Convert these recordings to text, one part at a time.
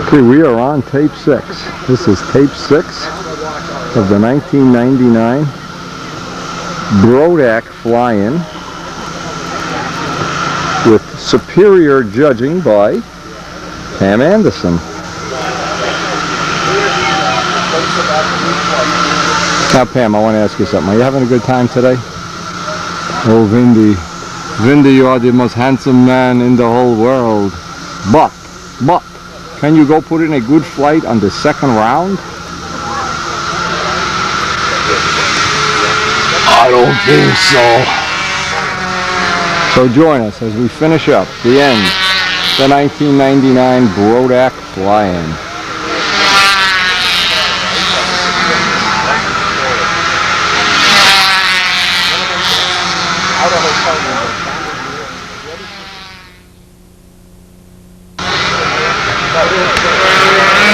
Okay, we are on tape 6. This is tape 6 of the 1999 Brodak fly-in with superior judging by Pam Anderson. Now Pam, I want to ask you something. Are you having a good time today? Oh Vindy, Vindy, you are the most handsome man in the whole world. But, can you go put in a good flight on the second round? I don't think so. So join us as we finish up the end, the 1999 Brodak fly-in.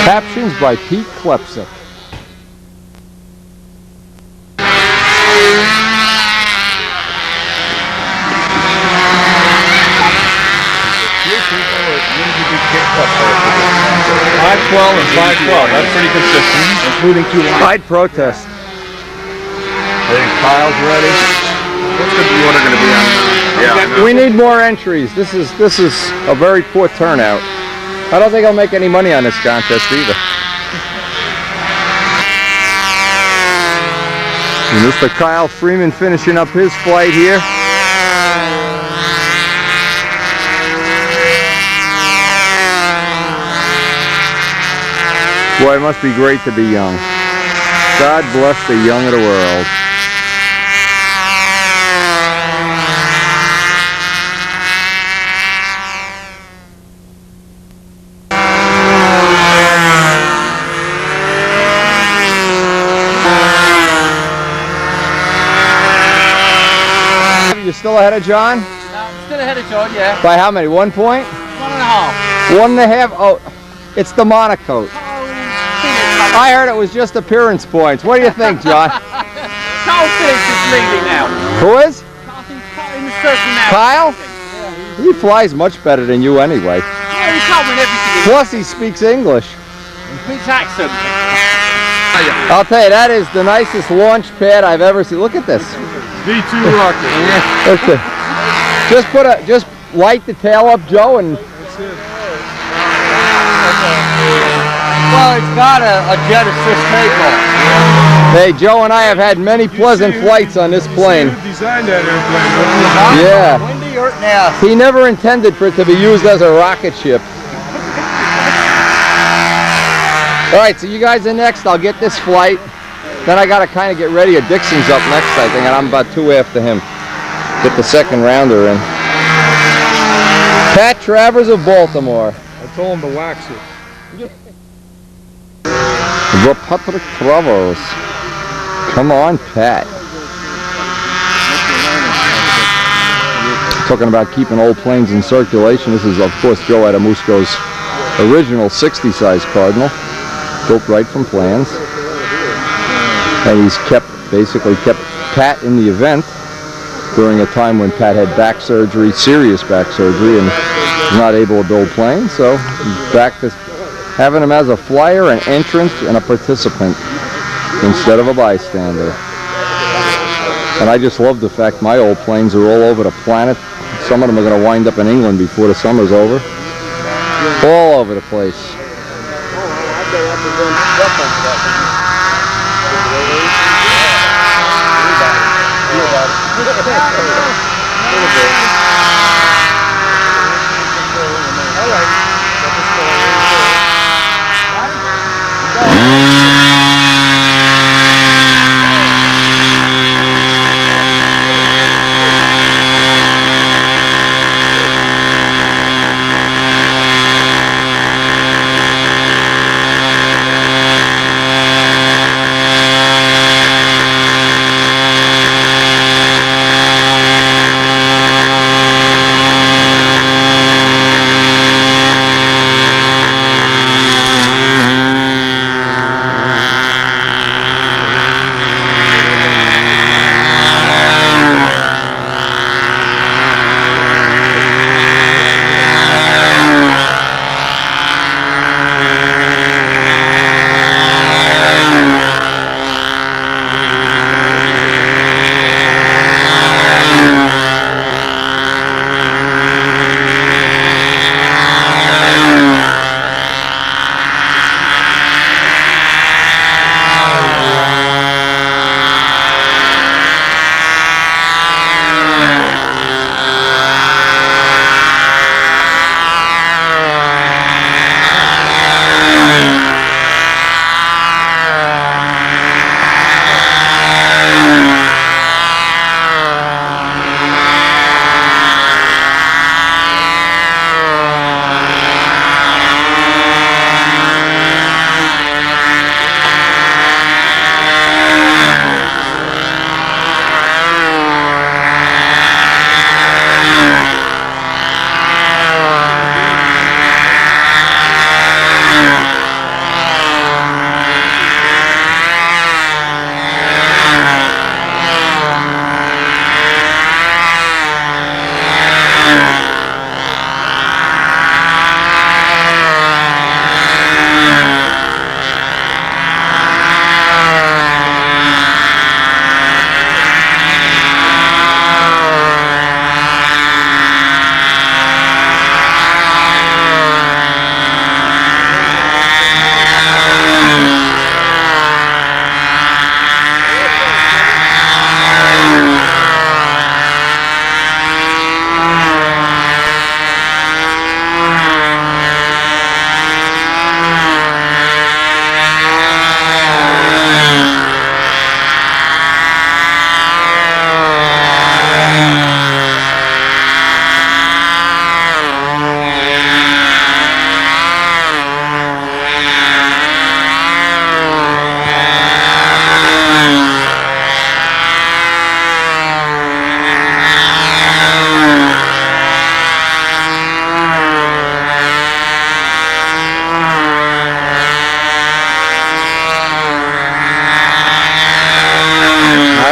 Captions by Pete Klepsik. $5.12 and $5.12. That's pretty consistent, including 2 lines. I'd protest. I think Kyle's ready. What's the order going to be on? We need more entries. This is a very poor turnout. I don't think I'll make any money on this contest either. And Mr. Kyle Freeman finishing up his flight here. Boy, it must be great to be young. God bless the young of the world. You still ahead of John? No, I'm still ahead of John, yeah. By how many? 1 point? 1.5. 1.5? Oh, it's the monocoat. I heard it was just appearance points. What do you think, John? Carl Phillips is leading now. Who is? Carl's in the circle now. Kyle? Yeah. He flies much better than you anyway. Yeah, he told me everything. Plus he speaks English. He speaks accent. I'll tell you, that is the nicest launch pad I've ever seen. Look at this. V2 rocket. Just light the tail up, Joe, and Well, it's got a jet assist takeoff. Hey, Joe and I have had many pleasant flights on this plane. Who designed that airplane? Yeah. Windy or now? He never intended for it to be used as a rocket ship. All right, so you guys are next. I'll get this flight. Then I got to kind of get ready. Dixon's up next, I think, and I'm about 2 after him. Get the second rounder in. Pat Travers of Baltimore. I told him to wax it. The Patrick Travers. Come on, Pat. Talking about keeping old planes in circulation. This is, of course, Joe Adamusco's original 60-size Cardinal, built right from plans. And he's basically kept Pat in the event during a time when Pat had back surgery, serious back surgery, and was not able to build planes. So he's back to having him as a flyer, an entrant, and a participant instead of a bystander. And I just love the fact my old planes are all over the planet. Some of them are going to wind up in England before the summer's over. All over the place.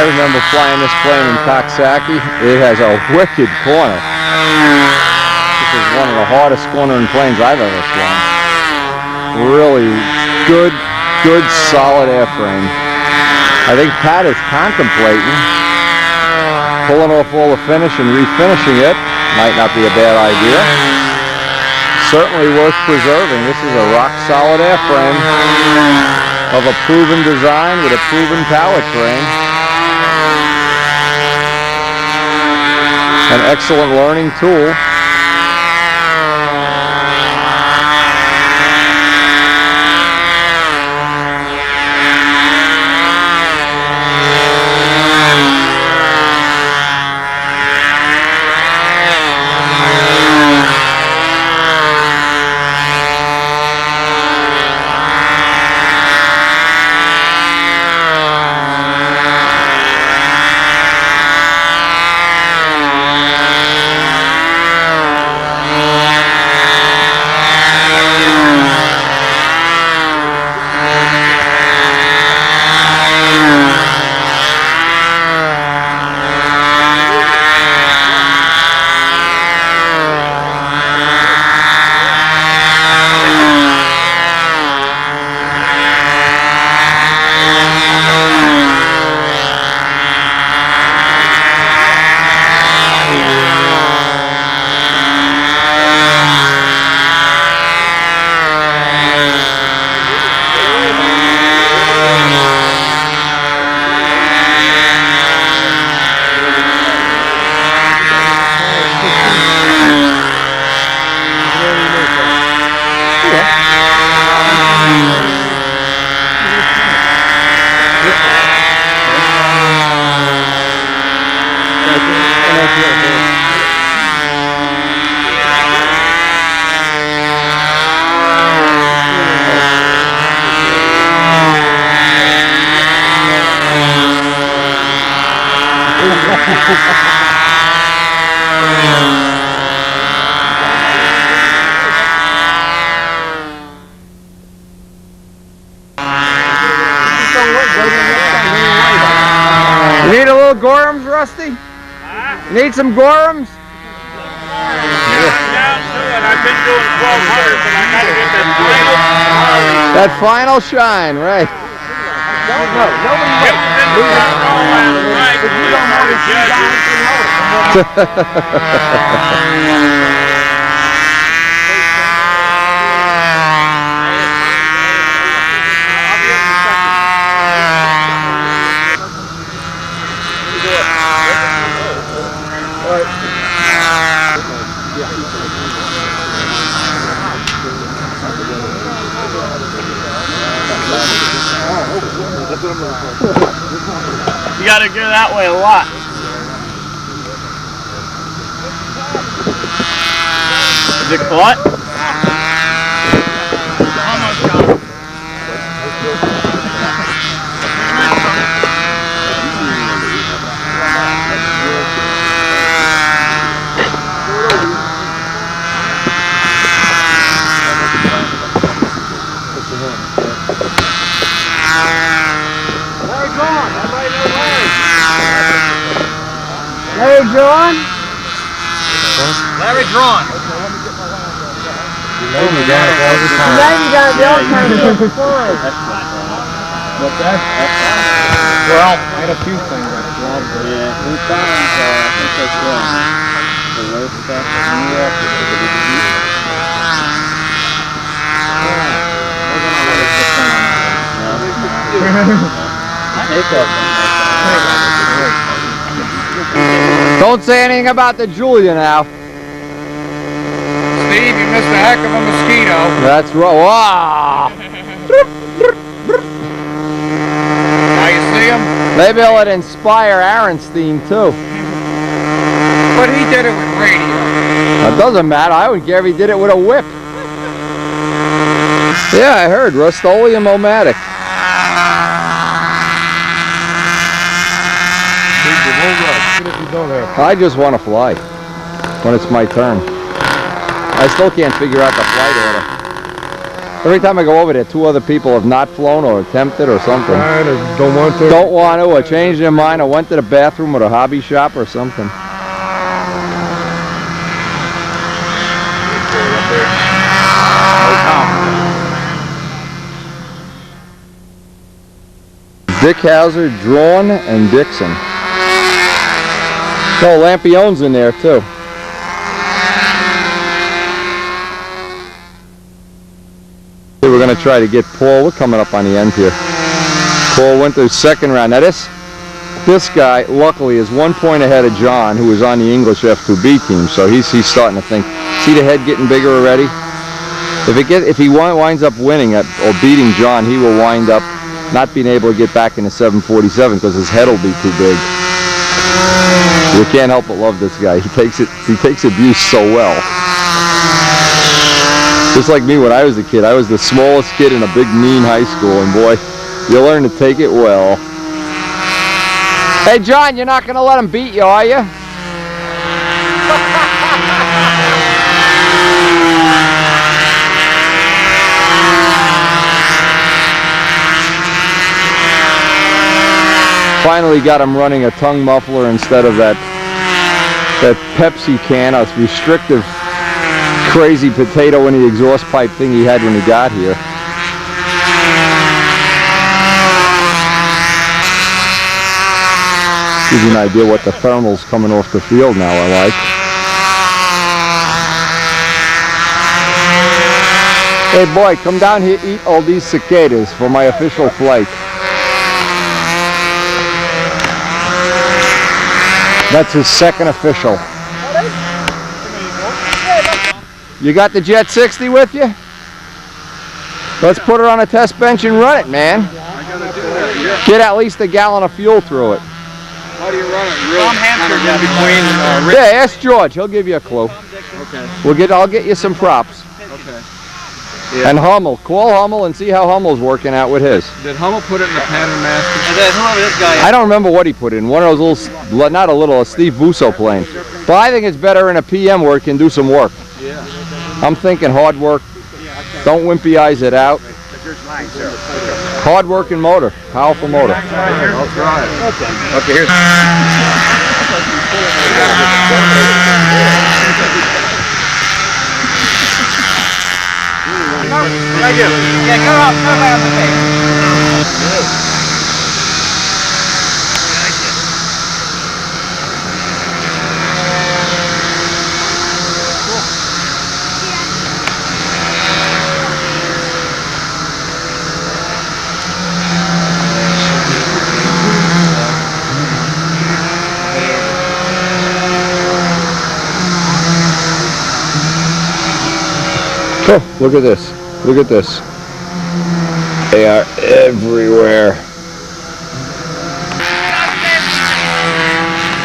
I remember flying this plane in Coxsackie. It has a wicked corner. This is one of the hardest cornering planes I've ever flown. Really good solid airframe. I think Pat is contemplating pulling off all the finish and refinishing it. Might not be a bad idea. Certainly worth preserving. This is a rock solid airframe of a proven design with a proven powertrain. An excellent learning tool. You need a little Gorhams, Rusty? You need some Gorhams? I've been doing 1200, but I gotta get that final shine, right? You gotta go that way a lot. Is it caught? Almost got it. Larry Drawn? Larry Drawn. You know you got it all the time. You got it all the time. What's that? Well, I had a few things I dropped. Yeah, we found, I think that's the road stuff in New York. Don't say anything about the Julia now. Steve, you missed a heck of a mosquito. That's right. Wow. Now you see him? Maybe it'll inspire Aaron's theme too. But he did it with radio. It doesn't matter. I would care if he did it with a whip. Yeah, I heard. Rust-Oleum-O-Matic. I just want to fly when it's my turn. I still can't figure out the flight order. Every time I go over there, 2 other people have not flown or attempted or something. Right, or don't want to. Don't want to, or changed their mind, or went to the bathroom or a hobby shop or something. Dick Hauser, Drawn, and Dixon. Oh, Lampione's in there too. We're going to try to get Paul. We're coming up on the end here. Paul went to the 2nd round. Now this guy, luckily, is 1 point ahead of John, who is on the English F2B team. So he's starting to think. See the head getting bigger already? If he winds up winning or beating John, he will wind up not being able to get back in the 747 because his head will be too big. You can't help but love this guy. He takes abuse so well. Just like me when I was a kid. I was the smallest kid in a big mean high school, and boy, you learn to take it well. Hey John, you're not gonna let him beat you, are you? Finally got him running a tongue muffler instead of that Pepsi can, a restrictive crazy potato in the exhaust pipe thing he had when he got here. Gives you an idea what the thermals coming off the field now are like. Hey boy, come down here, eat all these cicadas for my official flight. That's his 2nd official. You got the Jet 60 with you? Let's put her on a test bench and run it, man. I gotta do that, yeah. Get at least a gallon of fuel through it. How do you run it? Real kind of in between. Yeah, ask George. He'll give you a clue. Okay. I'll get you some props. Okay. Yeah. And Hummel. Call Hummel and see how Hummel's working out with his. Did Hummel put it in the pattern master? And then whoever this guy is. I don't remember what he put in. One of those little, a Steve Busso plane. But I think it's better in a PM where it can do some work. Yeah. I'm thinking hard work. Don't wimpy eyes it out. Hard working motor. Powerful motor. I'll try it. Okay, here's. Right here. Yeah, go up on the face. Oh, look at this. Look at this. They are everywhere.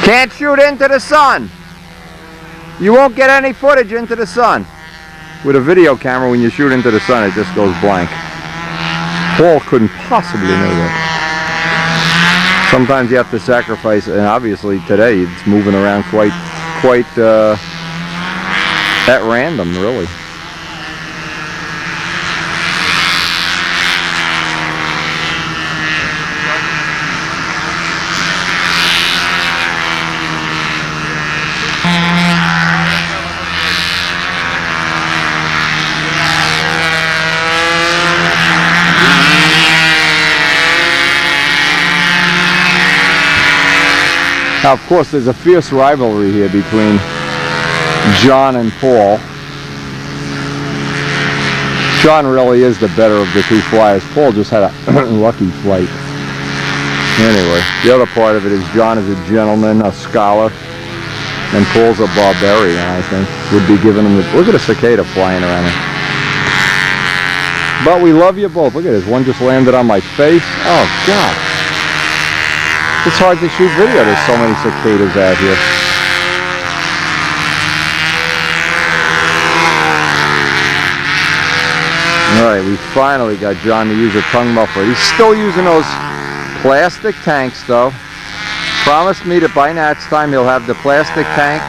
Can't shoot into the sun. You won't get any footage into the sun. With a video camera, when you shoot into the sun, it just goes blank. Paul couldn't possibly know that. Sometimes you have to sacrifice, and obviously today it's moving around quite at random, really. Now, of course, there's a fierce rivalry here between John and Paul. John really is the better of the two flyers. Paul just had a lucky flight. Anyway, the other part of it is John is a gentleman, a scholar, and Paul's a barbarian, I think. Would be giving him the... Look at a cicada flying around here. But we love you both. Look at this. One just landed on my face. Oh, God. It's hard to shoot video. There's so many cicadas out here. Alright, we finally got John to use a tongue muffler. He's still using those plastic tanks though. Promised me that by next time he'll have the plastic tank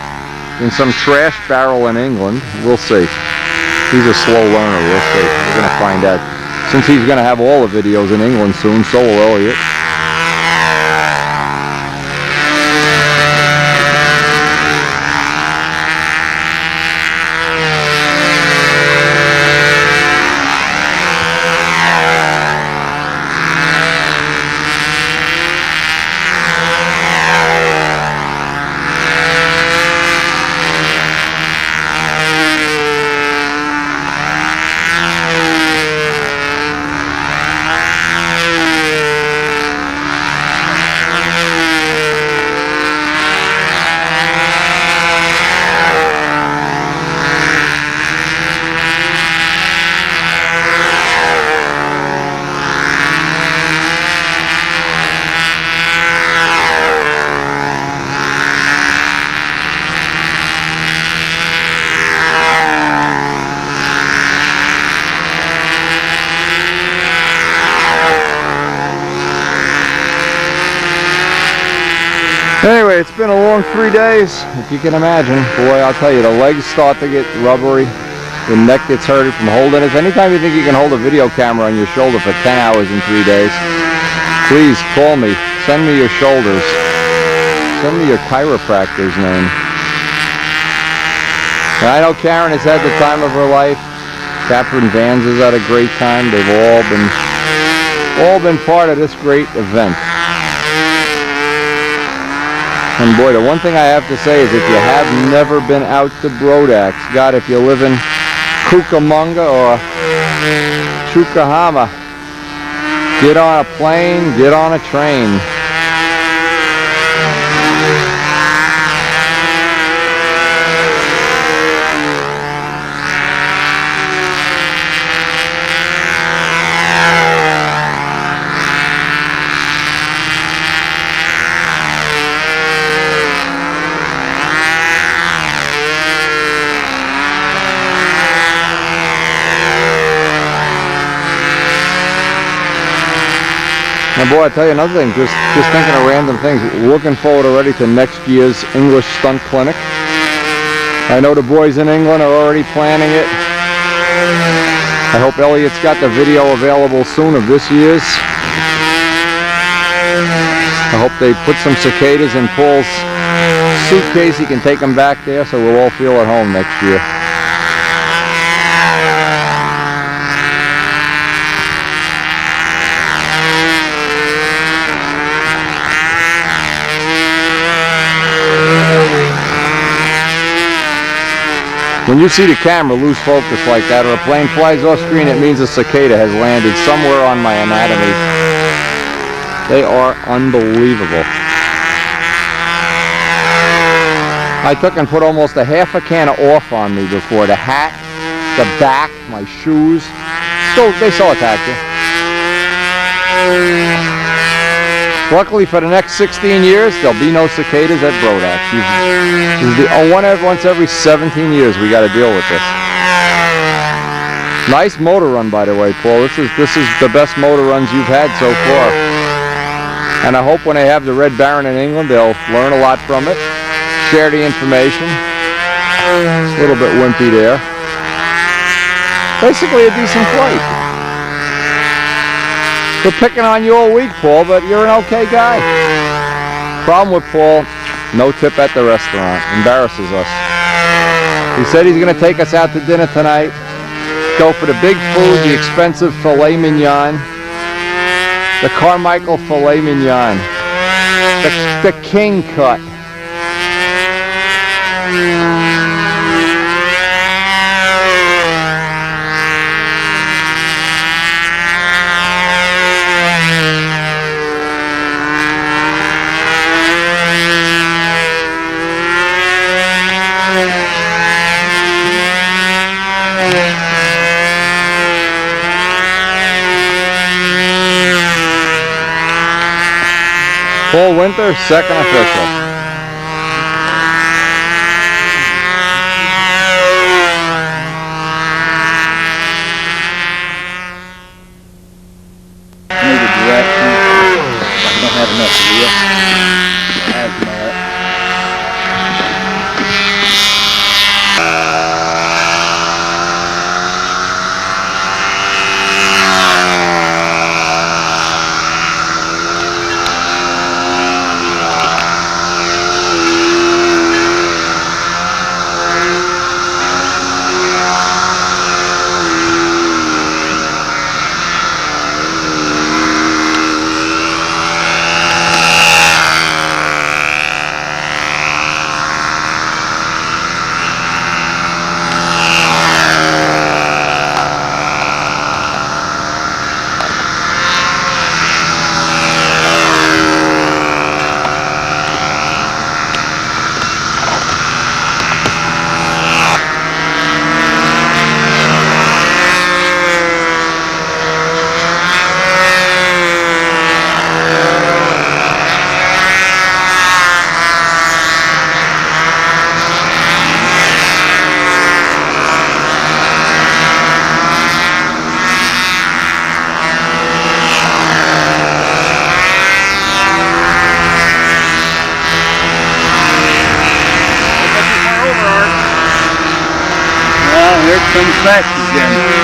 in some trash barrel in England. We'll see. He's a slow learner, we'll see. We're going to find out. Since he's going to have all the videos in England soon, so will Elliot. Anyway, it's been a long 3 days, if you can imagine. Boy, I'll tell you, the legs start to get rubbery. The neck gets hurt from holding it. Anytime you think you can hold a video camera on your shoulder for 10 hours in 3 days, please call me. Send me your shoulders. Send me your chiropractor's name. And I know Karen has had the time of her life. Catherine Vans has had a great time. They've all been part of this great event. And boy, the one thing I have to say is if you have never been out to Brodaks, God, if you live in Cucamonga or Chukahama, get on a plane, get on a train. And boy, I tell you another thing, just thinking of random things, looking forward already to next year's English stunt clinic. I know the boys in England are already planning it. I hope Elliot's got the video available soon of this year's. I hope they put some cicadas in Paul's suitcase. He can take them back there so we'll all feel at home next year. When you see the camera lose focus like that or a plane flies off screen, it means a cicada has landed somewhere on my anatomy. They are unbelievable. I took and put almost a half a can of off on me before. The hat, the back, my shoes. They still attack you. Luckily for the next 16 years, there'll be no cicadas at Brodaks. Once every 17 years we got to deal with this. Nice motor run, by the way, Paul. This is the best motor runs you've had so far. And I hope when they have the Red Baron in England, they'll learn a lot from it, share the information. A little bit wimpy there. Basically a decent flight. We're picking on you all week, Paul, but you're an okay guy. Problem with Paul, no tip at the restaurant. Embarrasses us. He said he's going to take us out to dinner tonight. Go for the big food, the expensive filet mignon. The Carmichael filet mignon. The king cut. Paul Winter, second official. Need a direction. I don't have enough wheel. Hazmat. comes back again.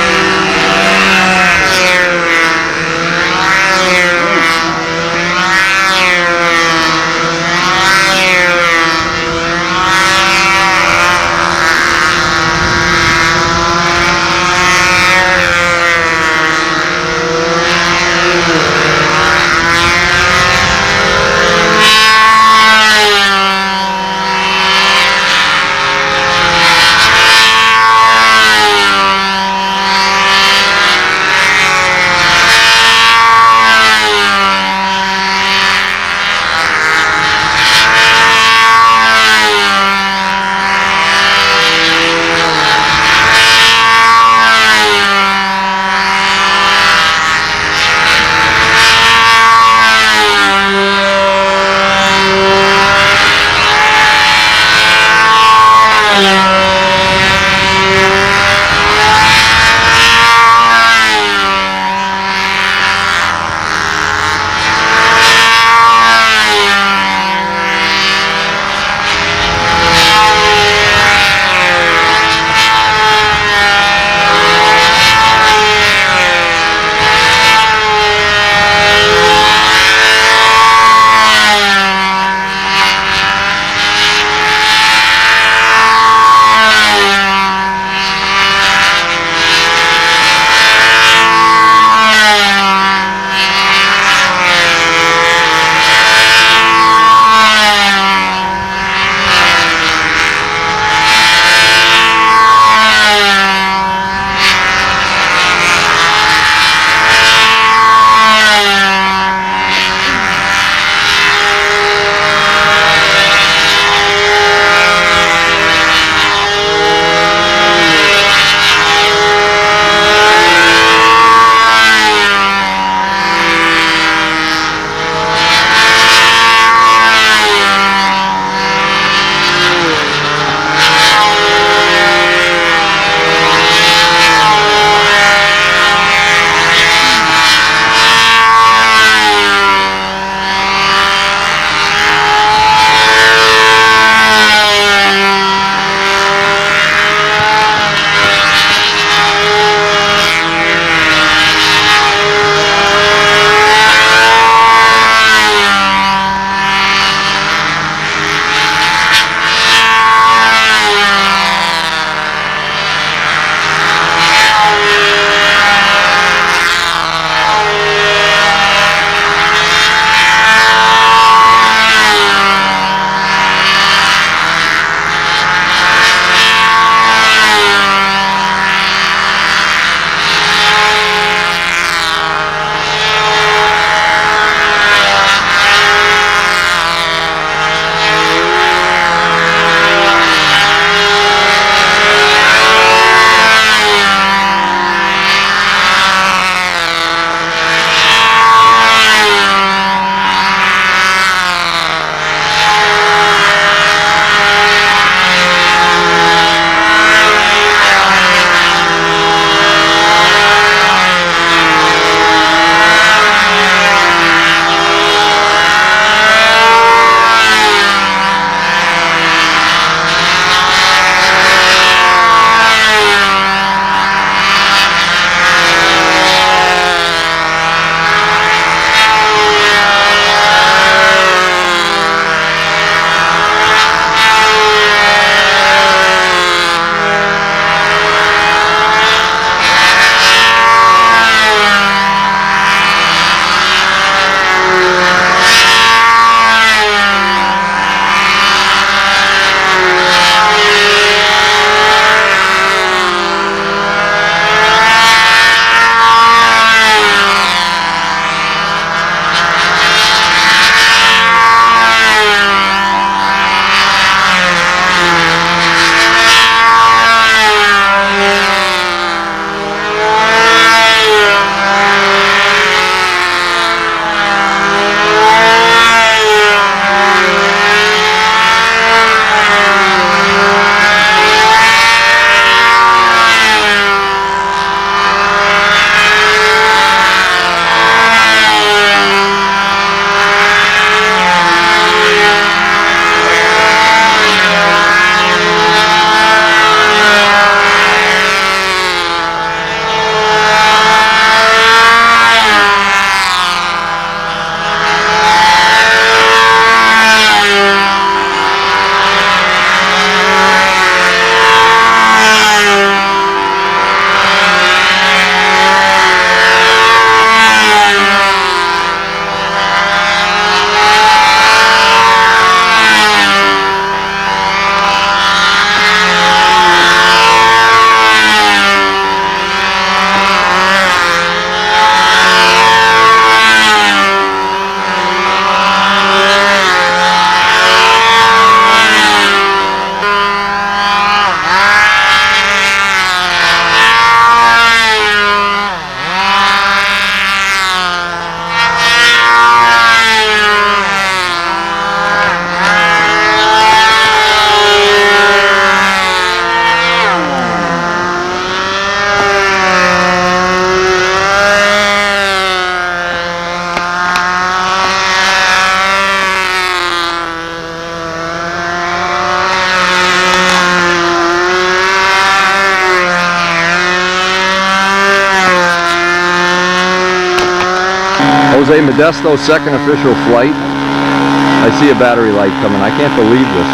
Jose Modesto, second official flight. I see a battery light coming. I can't believe this.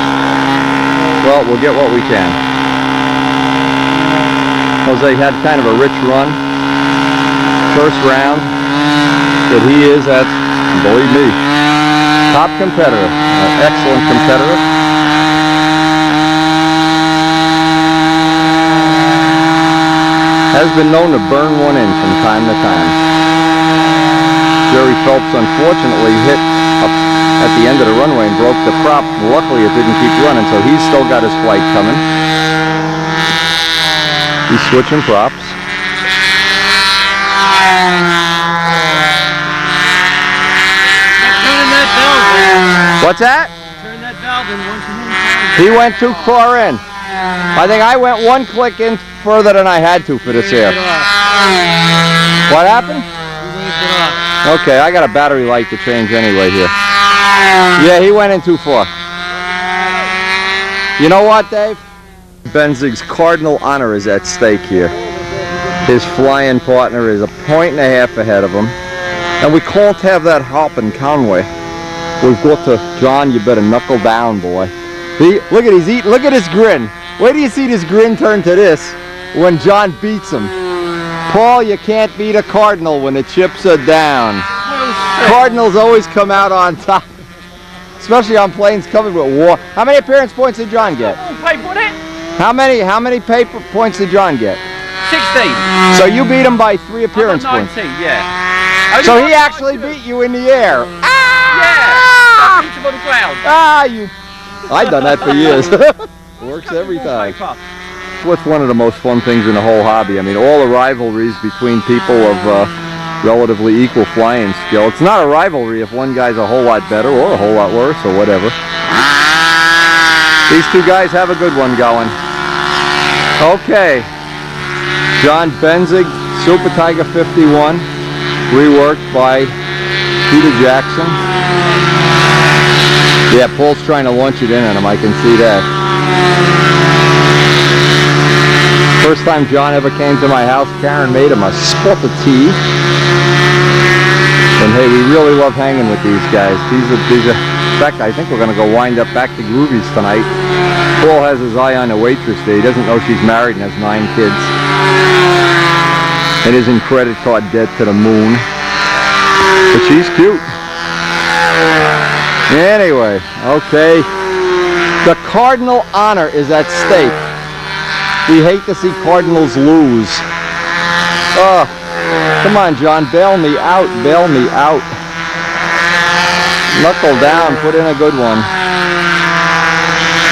Well, we'll get what we can. Jose had kind of a rich run. First round that he is at, believe me, top competitor, excellent competitor. Has been known to burn one in from time to time. Jerry Phelps unfortunately hit up at the end of the runway and broke the prop. Luckily it didn't keep running, so he's still got his flight coming. He's switching props. What's that? Turn that valve in once more. He went too far in. I think I went one click in further than I had to for this air. What happened? Okay, I got a battery light to change anyway here. Yeah, he went in too far. You know what, Dave? Benzig's cardinal honor is at stake here. His flying partner is 1.5 points ahead of him. And we can't have that happen, Conway. We've got to, John, you better knuckle down, boy. Look at his look at his grin. Wait till you see this grin turn to this when John beats him. Paul, you can't beat a cardinal when the chips are down. Cardinals always come out on top. Especially on planes covered with war. How many appearance points did John get? How many paper points did John get? 16. So you beat him by 3 appearance points. 19, yeah. So he actually beat you in the air. Yeah. Beat him on the ground. I've done that for years. Works every time. What's one of the most fun things in the whole hobby? I mean, all the rivalries between people of relatively equal flying skill. It's not a rivalry if one guy's a whole lot better or a whole lot worse or whatever. These two guys have a good one going. Okay. John Benzig, Super Tiger 51, reworked by Peter Jackson. Yeah, Paul's trying to launch it in on him, I can see that. First time John ever came to my house, Karen made him a spot of tea. And hey, we really love hanging with these guys. These are, in fact, I think we're going to go wind up back to Groovy's tonight. Paul has his eye on the waitress there. He doesn't know she's married and has 9 kids. And isn't credit card debt to the moon. But she's cute. Anyway, okay. The cardinal honor is at stake. We hate to see Cardinals lose. Oh, come on, John, bail me out, bail me out. Knuckle down, put in a good one.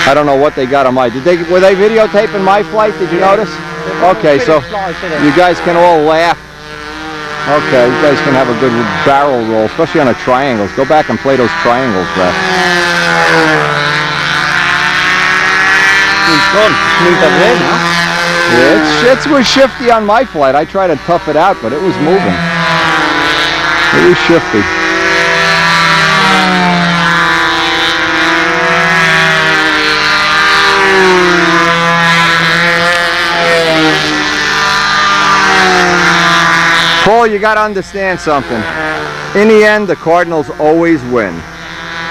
I don't know what they got on my. Were they videotaping my flight? Did you notice? Okay, so you guys can all laugh. Okay, you guys can have a good barrel roll, especially on the triangles. Go back and play those triangles back. Yeah, it was shifty on my flight. I tried to tough it out, but it was moving. It was shifty. Paul, you got to understand something. In the end, the Cardinals always win.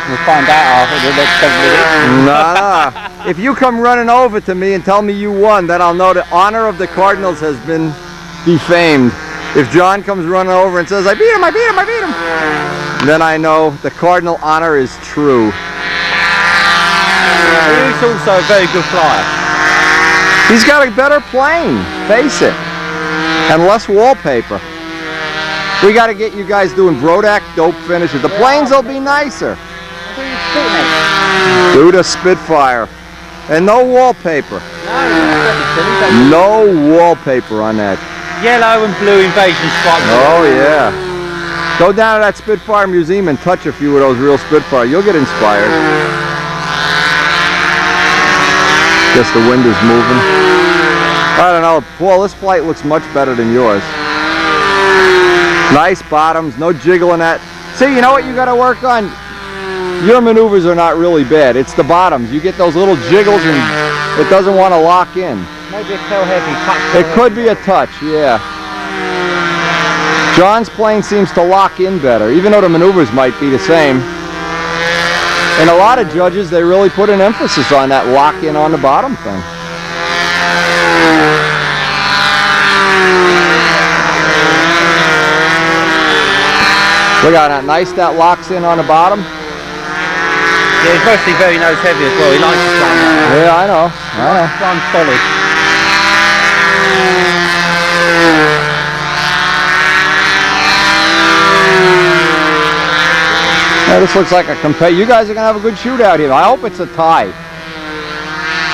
We'll find out after the next 10 minutes. Nah. If you come running over to me and tell me you won, then I'll know the honor of the Cardinals has been defamed. If John comes running over and says, I beat him, I beat him, I beat him, then I know the Cardinal honor is true. He's also a very good flyer. He's got a better plane, face it, and less wallpaper. We got to get you guys doing Brodaks dope finishes. The planes will be nicer. Do the Spitfire. And no wallpaper. No wallpaper on that. Yellow and blue invasion stripes. Oh yeah. Go down to that Spitfire museum and touch a few of those real Spitfire. You'll get inspired. Guess the wind is moving. I don't know. Paul, this flight looks much better than yours. Nice bottoms, no jiggling that. See, you know what you got to work on? Your maneuvers are not really bad. It's the bottoms. You get those little jiggles and it doesn't want to lock in. Maybe a tail heavy touch. It could be a touch, yeah. John's plane seems to lock in better, even though the maneuvers might be the same. And a lot of judges, they really put an emphasis on that lock in on the bottom thing. Look at that, nice that locks in on the bottom. Yeah, he's mostly very nose heavy as well. He likes to climb that. Yeah, I know. Climb solid. Yeah, this looks like a you guys are going to have a good shootout here. I hope it's a tie.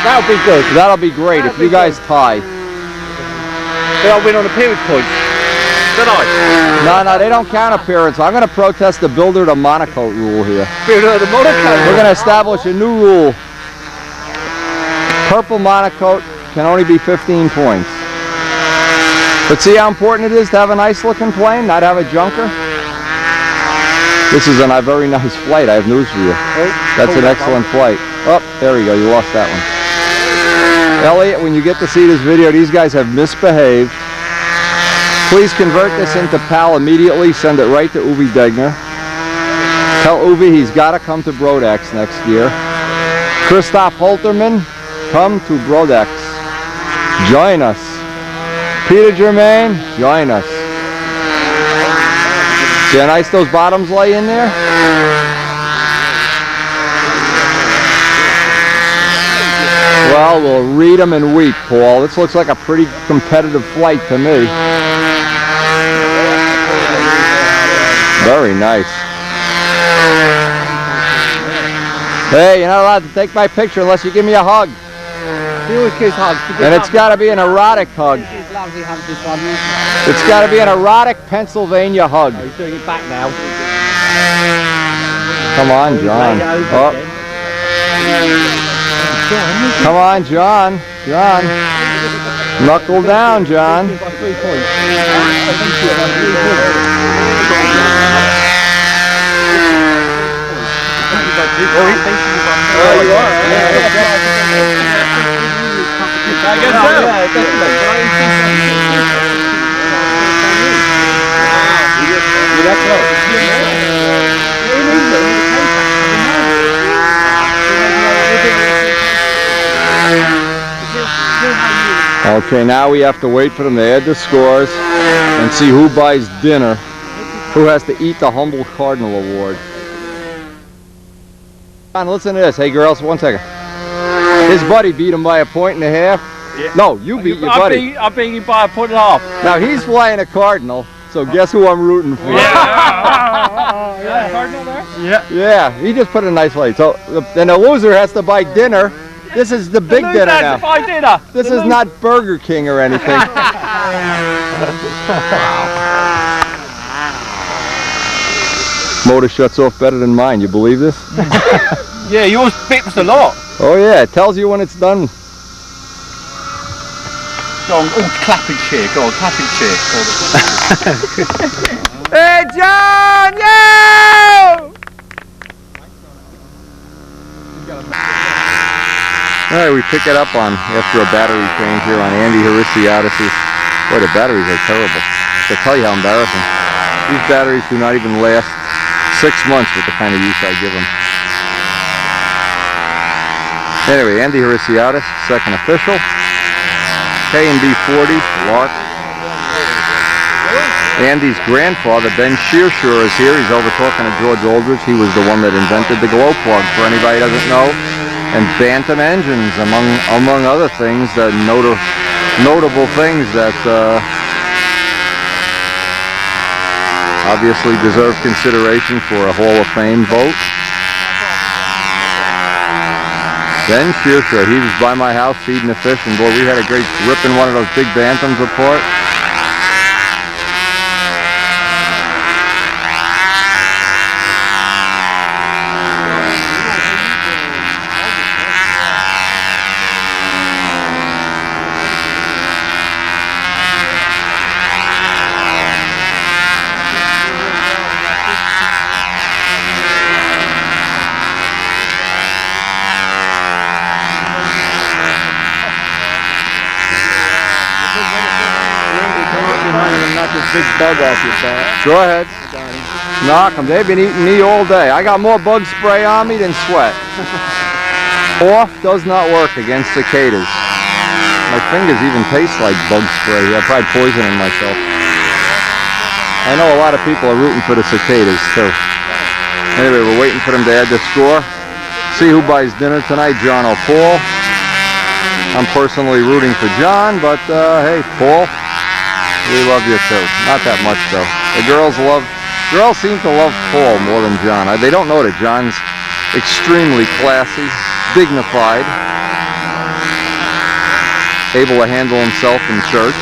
That'll be good. That'll be great if you guys tie. But I'll win on appearance points. Don't I? No, they don't count appearance. I'm going to protest the builder to monocoat rule here. Builder to monocoat. We're going to establish a new rule. Purple monocoat can only be 15 points. But see how important it is to have a nice looking plane, not have a junker? This is a very nice flight. I have news for you. That's an excellent flight. Oh, there we go. You lost that one. Elliot, when you get to see this video, these guys have misbehaved. Please convert this into PAL immediately. Send it right to Uwe Degner. Tell Uwe he's got to come to Brodaks next year. Christoph Holterman, come to Brodaks. Join us. Peter Germain, join us. See how nice those bottoms lay in there? Well, we'll read them and weep, Paul. This looks like a pretty competitive flight to me. Very nice. Hey, you're not allowed to take my picture unless you give me a hug. He always gives hugs. And it's got to be an erotic hug. It's got to be an erotic Pennsylvania hug. Oh, he's doing it back now. Come on, John. Oh. Come on, John. John. Knuckle down, John. Oh, you are? I guess so. Yeah, Okay, now we have to wait for them to add the scores and see who buys dinner, who has to eat the Humble Cardinal Award. John, listen to this. Hey, girls, 1 second. His buddy beat him by a point and a half. Yeah. No, you beat your buddy. I beat him by a point and a half. Now, he's flying a Cardinal, so guess who I'm rooting for? Yeah. Cardinal there? Yeah. Yeah, he just put a nice flight. So then the loser has to buy dinner. This is the big dinner now. Buy dinner. This is not Burger King or anything. Motor shuts off better than mine. You believe this? Yeah, yours bips a lot. Oh yeah, it tells you when it's done. Go on, clapping cheer. Go on, clapping cheer. Hey John! Yo! Alright, we pick it up on after a battery change here on Andy Harisiadis'. Boy, the batteries are terrible. To tell you how embarrassing. These batteries do not even last 6 months with the kind of use I give them. Anyway, Andy Harisiadis, second official. K&B 40, Lark. Andy's grandfather, Ben Shearshaw, is here. He's over talking to George Aldrich. He was the one that invented the glow plug, for anybody who doesn't know. And Bantam engines, among other things, the notable things that obviously deserve consideration for a Hall of Fame vote. Ben Shearshaw, he was by my house feeding the fish, and boy, we had a great ripping one of those big Bantams apart. big bug off your back. Go ahead. Knock them. They've been eating me all day. I got more bug spray on me than sweat. Off does not work against cicadas. My fingers even taste like bug spray. I tried poisoning myself. I know a lot of people are rooting for the cicadas too. Anyway, we're waiting for them to add the score. See who buys dinner tonight, John or Paul. I'm personally rooting for John, but hey, Paul, we love you too. Not that much though. The girls seem to love Paul more than John. They don't know that John's extremely classy, dignified, able to handle himself in church.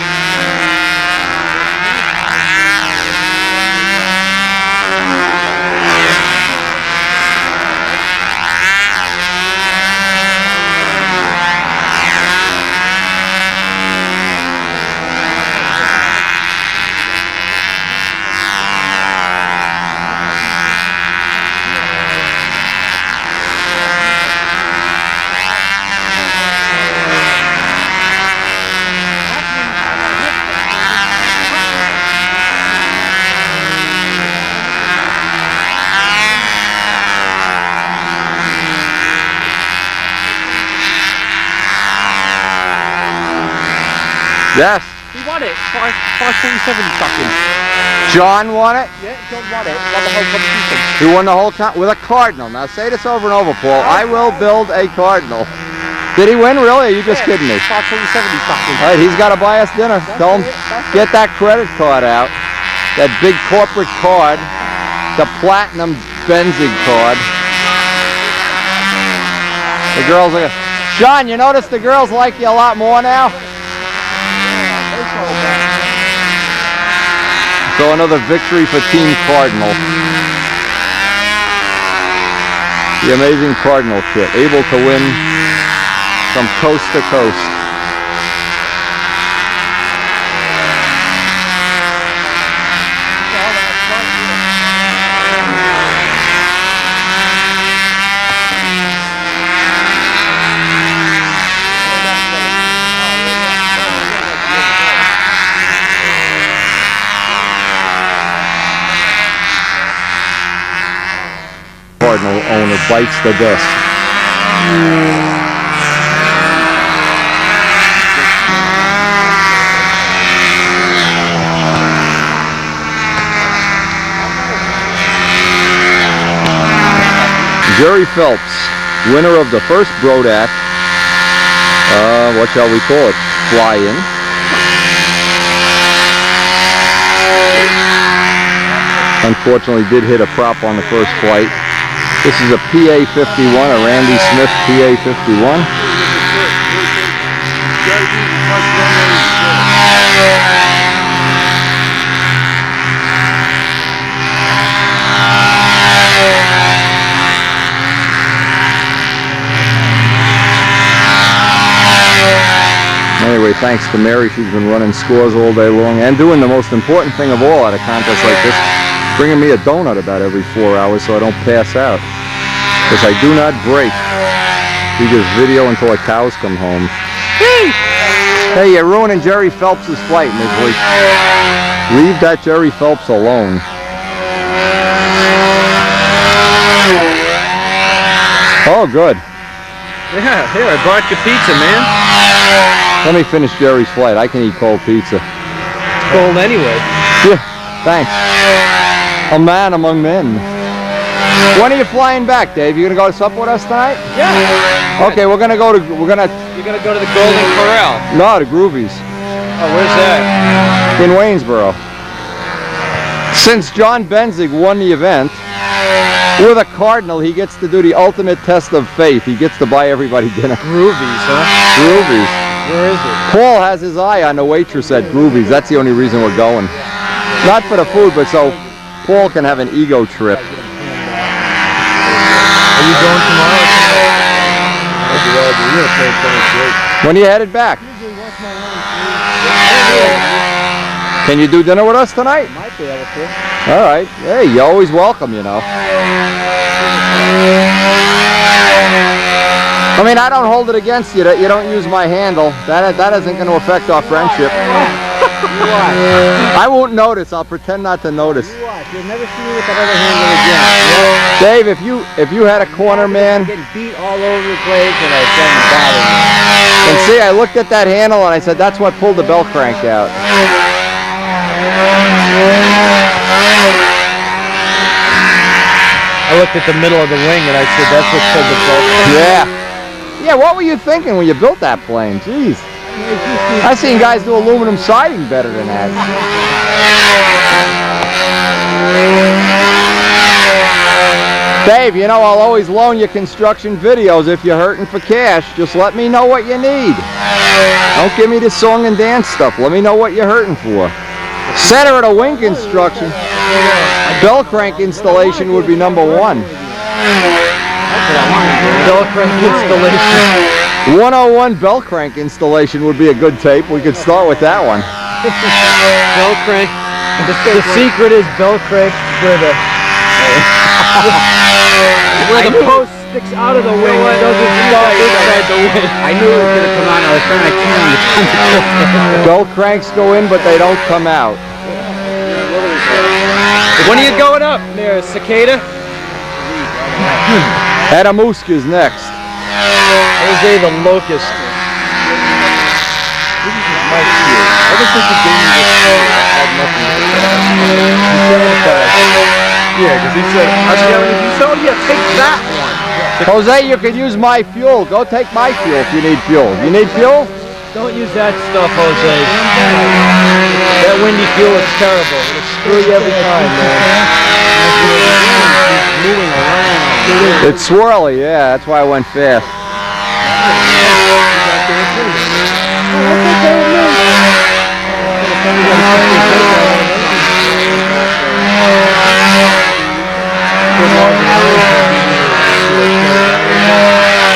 Yes. He won it. 547 seconds. John won it? Yeah, John won it. Won the whole competition. He won the whole with a cardinal. Now say this over and over, Paul. I will build a cardinal. Did he win, really? Or are you just kidding me? 570 seconds. All right, he's got to buy us dinner. Tell him, get that credit card out. That big corporate card. The platinum Benzig card. The girls are... John, you notice the girls like you a lot more now? So another victory for Team Cardinal. The amazing Cardinal kit, able to win from coast to coast. Cardinal owner bites the dust. Jerry Phelps, winner of the first Brodak, what shall we call it, fly-in. Unfortunately did hit a prop on the first flight. This is a PA-51, a Randy Smith PA-51. Anyway, thanks to Mary, she's been running scores all day long and doing the most important thing of all at a contest like this, bringing me a donut about every 4 hours so I don't pass out. Because I do not break. We just video until the cows come home. Hey, you're ruining Jerry Phelps' flight, Misley. Leave that Jerry Phelps alone. Oh, good. Yeah, here, I brought you pizza, man. Let me finish Jerry's flight. I can eat cold pizza. It's cold anyway. Yeah, thanks. A man among men. When are you flying back, Dave? You gonna go to supper with us tonight? Yeah. Okay, we're gonna go to You're gonna go to the Golden Corral. No, to Groovies Oh, where's that? in Waynesboro. Since John Benzig won the event with a Cardinal, he gets to do the ultimate test of faith. He gets to buy everybody dinner. Groovies, huh? Groovies. Where is it? Paul has his eye on the waitress at Groovies. That's the only reason we're going. Not for the food, but so Paul can have an ego trip. Are you going tomorrow? When are you headed back? Can you do dinner with us tonight? Might be able to. All right. Hey, you're always welcome, you know. I mean, I don't hold it against you that you don't use my handle. That isn't going to affect our friendship. I won't notice. I'll pretend not to notice. You watch. You'll never see me with that other handle again. Dave, if you had a corner man, I'm getting beat all over the place, and it doesn't bother me. and see, I looked at that handle and I said, that's what pulled the bell crank out. I looked at the middle of the wing and I said, that's what pulled the bell. Yeah. Yeah, what were you thinking when you built that plane? Jeez. I've seen guys do aluminum siding better than that. Dave, you know, I'll always loan you construction videos if you're hurting for cash. Just let me know what you need. Don't give me the song and dance stuff. Let me know what you're hurting for. Center of the wing construction. Bell crank installation would be #1. Bell crank installation. 101 bell crank installation would be a good tape. We could start with that one. Bell crank. The secret is bell crank where the post sticks out of the wing. It doesn't stop inside the wing. I knew it was going to come out. I was trying to cue you. Bell cranks go in, but they don't come out. When are you going up there, Cicada? Adamuska's next. Jose the Locust. My shield. Ever since you gave me this shield, I had nothing to say. Yeah, because he said, I was yelling, he said, oh yeah, take that one. Jose, you could use my fuel. Go take my fuel if you need fuel. You need fuel? Don't use that stuff, Jose. That windy fuel is terrible. It'll screw you every time, man. Moving around. It's swirly, yeah. That's why I went fast.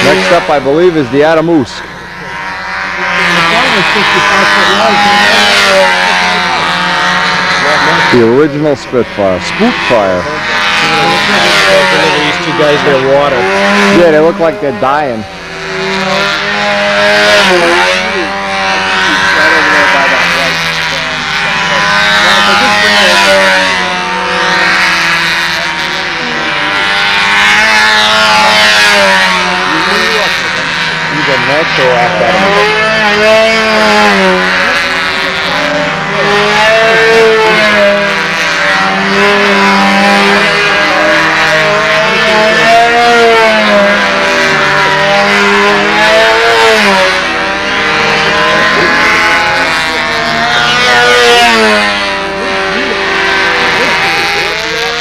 Next up, I believe, is the Adamusk. The original Spitfire. Spookfire. These two guys, their water. Yeah, they look like they're dying.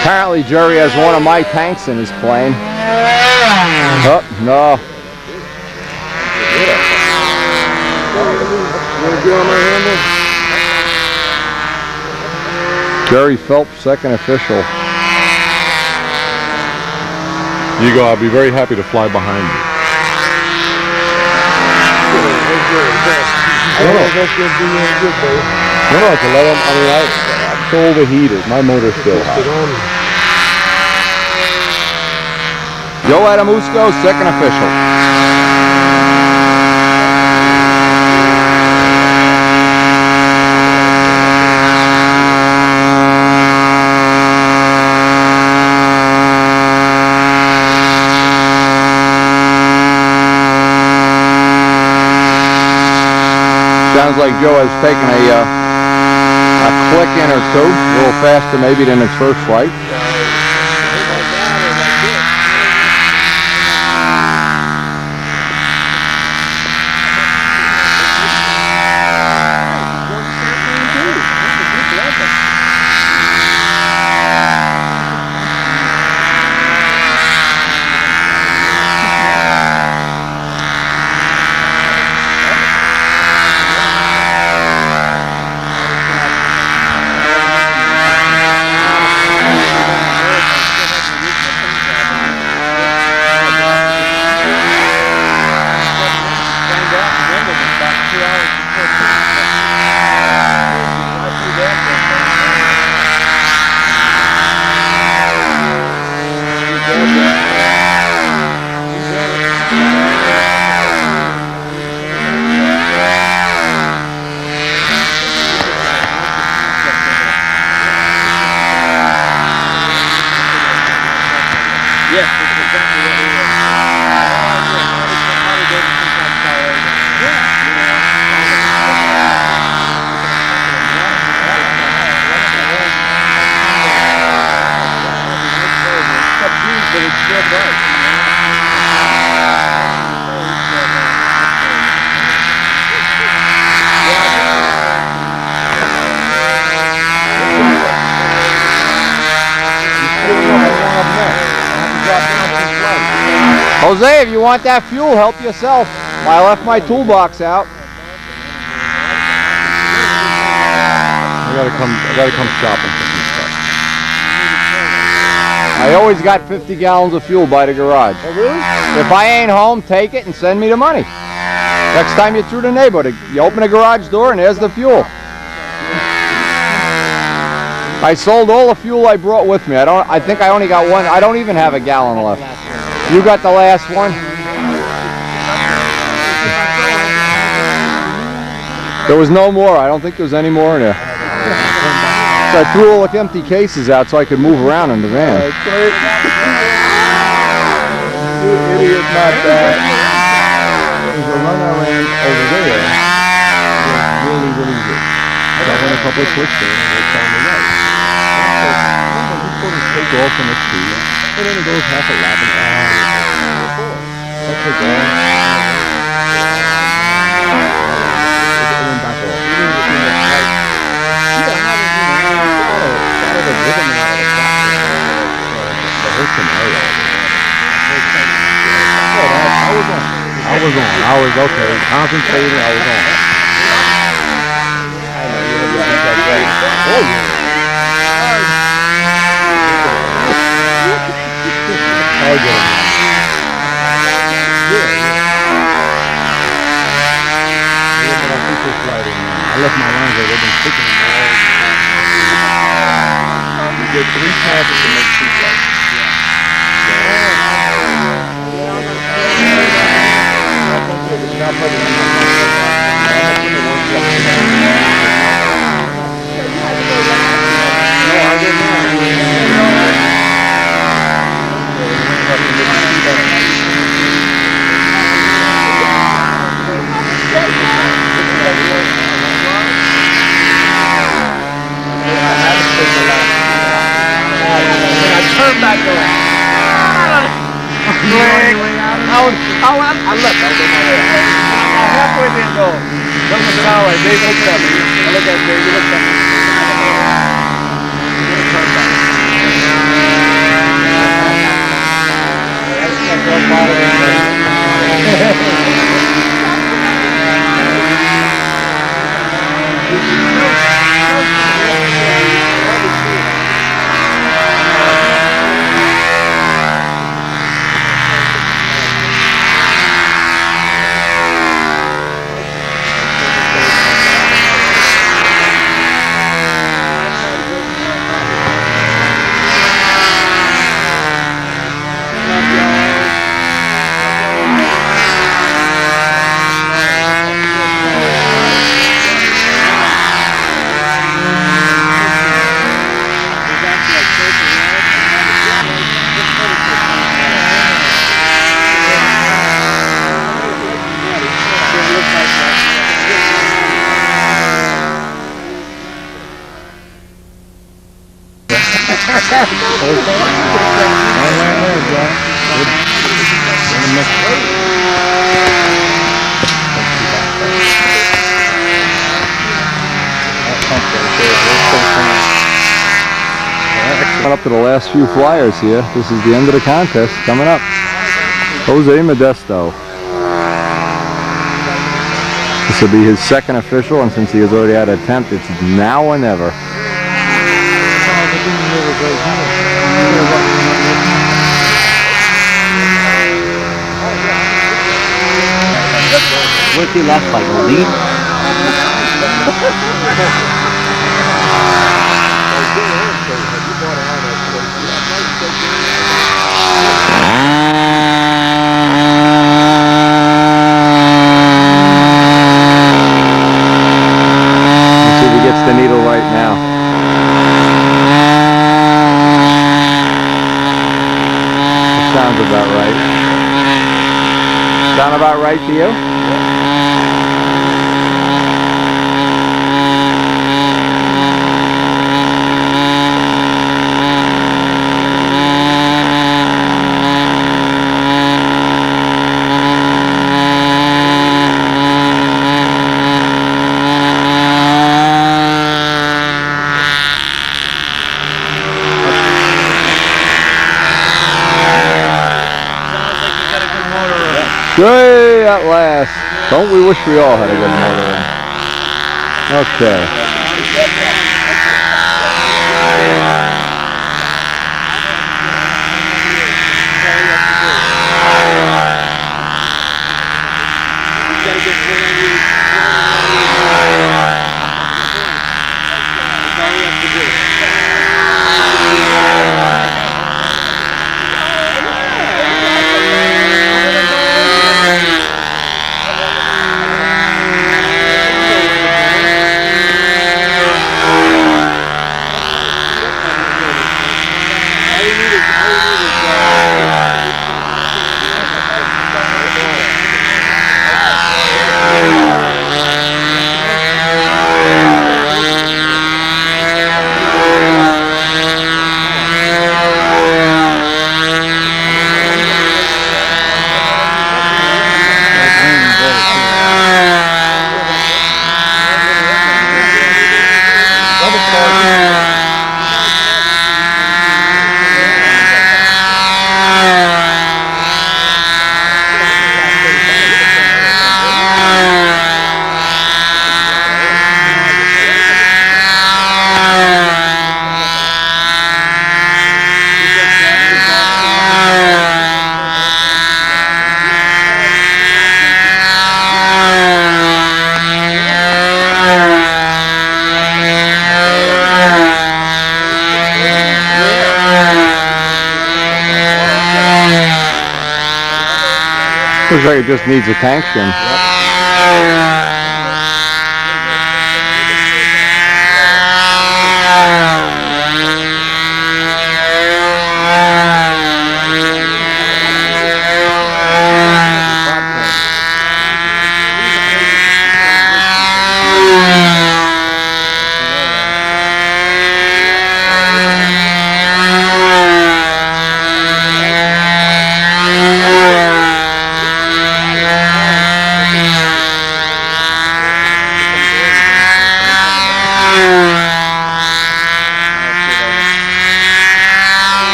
Apparently Jerry has one of my tanks in his plane. Oh, no. Jerry Phelps, second official. You go, I'll be very happy to fly behind you. No, to let him, I'm so overheated. My motor's still hot. Joe Adamusko, second official. Sounds like Joe has taken a click in or two, a little faster maybe than his first flight. Jose, if you want that fuel, help yourself. I left my toolbox out. I gotta come shopping for some stuff. I always got 50 gallons of fuel by the garage. Oh, really? If I ain't home, take it and send me the money. Next time you're through the neighborhood, you open the garage door and there's the fuel. I sold all the fuel I brought with me. I think I only got one. I don't even have a gallon left. You got the last one? There was no more. I don't think there was any more in there. So I threw all the empty cases out so I could move around in the van. You idiot, not that. There's a run I ran over there. It's really, really good. I went a couple of clicks there and it found me right. Just sort of take off from the tree, and then it goes half a lap and I'll take off. And then back off. I was okay, concentrating, I was on. Oh yeah. I get it. I left my lines there, they've been sticking them all. You get 3 passes to make 2 flights. Turn back around. I left. I was on my way. Halfway there, go. Look at the hour. Dave looked at me. I look at Dave. He looked at me. Turn back. Up to the last few flyers here. This is the end of the contest coming up. Jose Modesto. This will be his second official, and since he has already had an attempt, it's now or never. Where's he last flight? Lead? Let's see if he gets the needle right now. That sounds about right. Sound about right to you? Yay, at last. Don't we wish we all had a good motor in? Okay. Looks like it just needs a tank trim.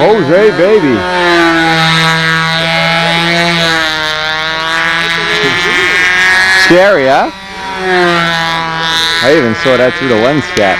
Jose, baby. Scary, huh? I even saw that through the lens cap.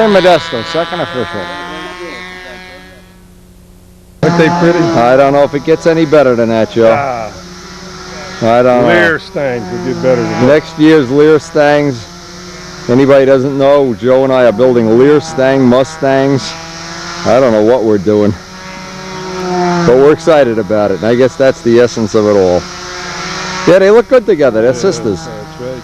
Modesto, second official. Aren't they pretty? I don't know if it gets any better than that, Joe. I don't know. Lear Stangs would get better than that. Next year's Lear Stangs. Anybody doesn't know, Joe and I are building Lear Stang Mustangs. I don't know what we're doing, but we're excited about it. And I guess that's the essence of it all. Yeah, they look good together. They're sisters. That's right.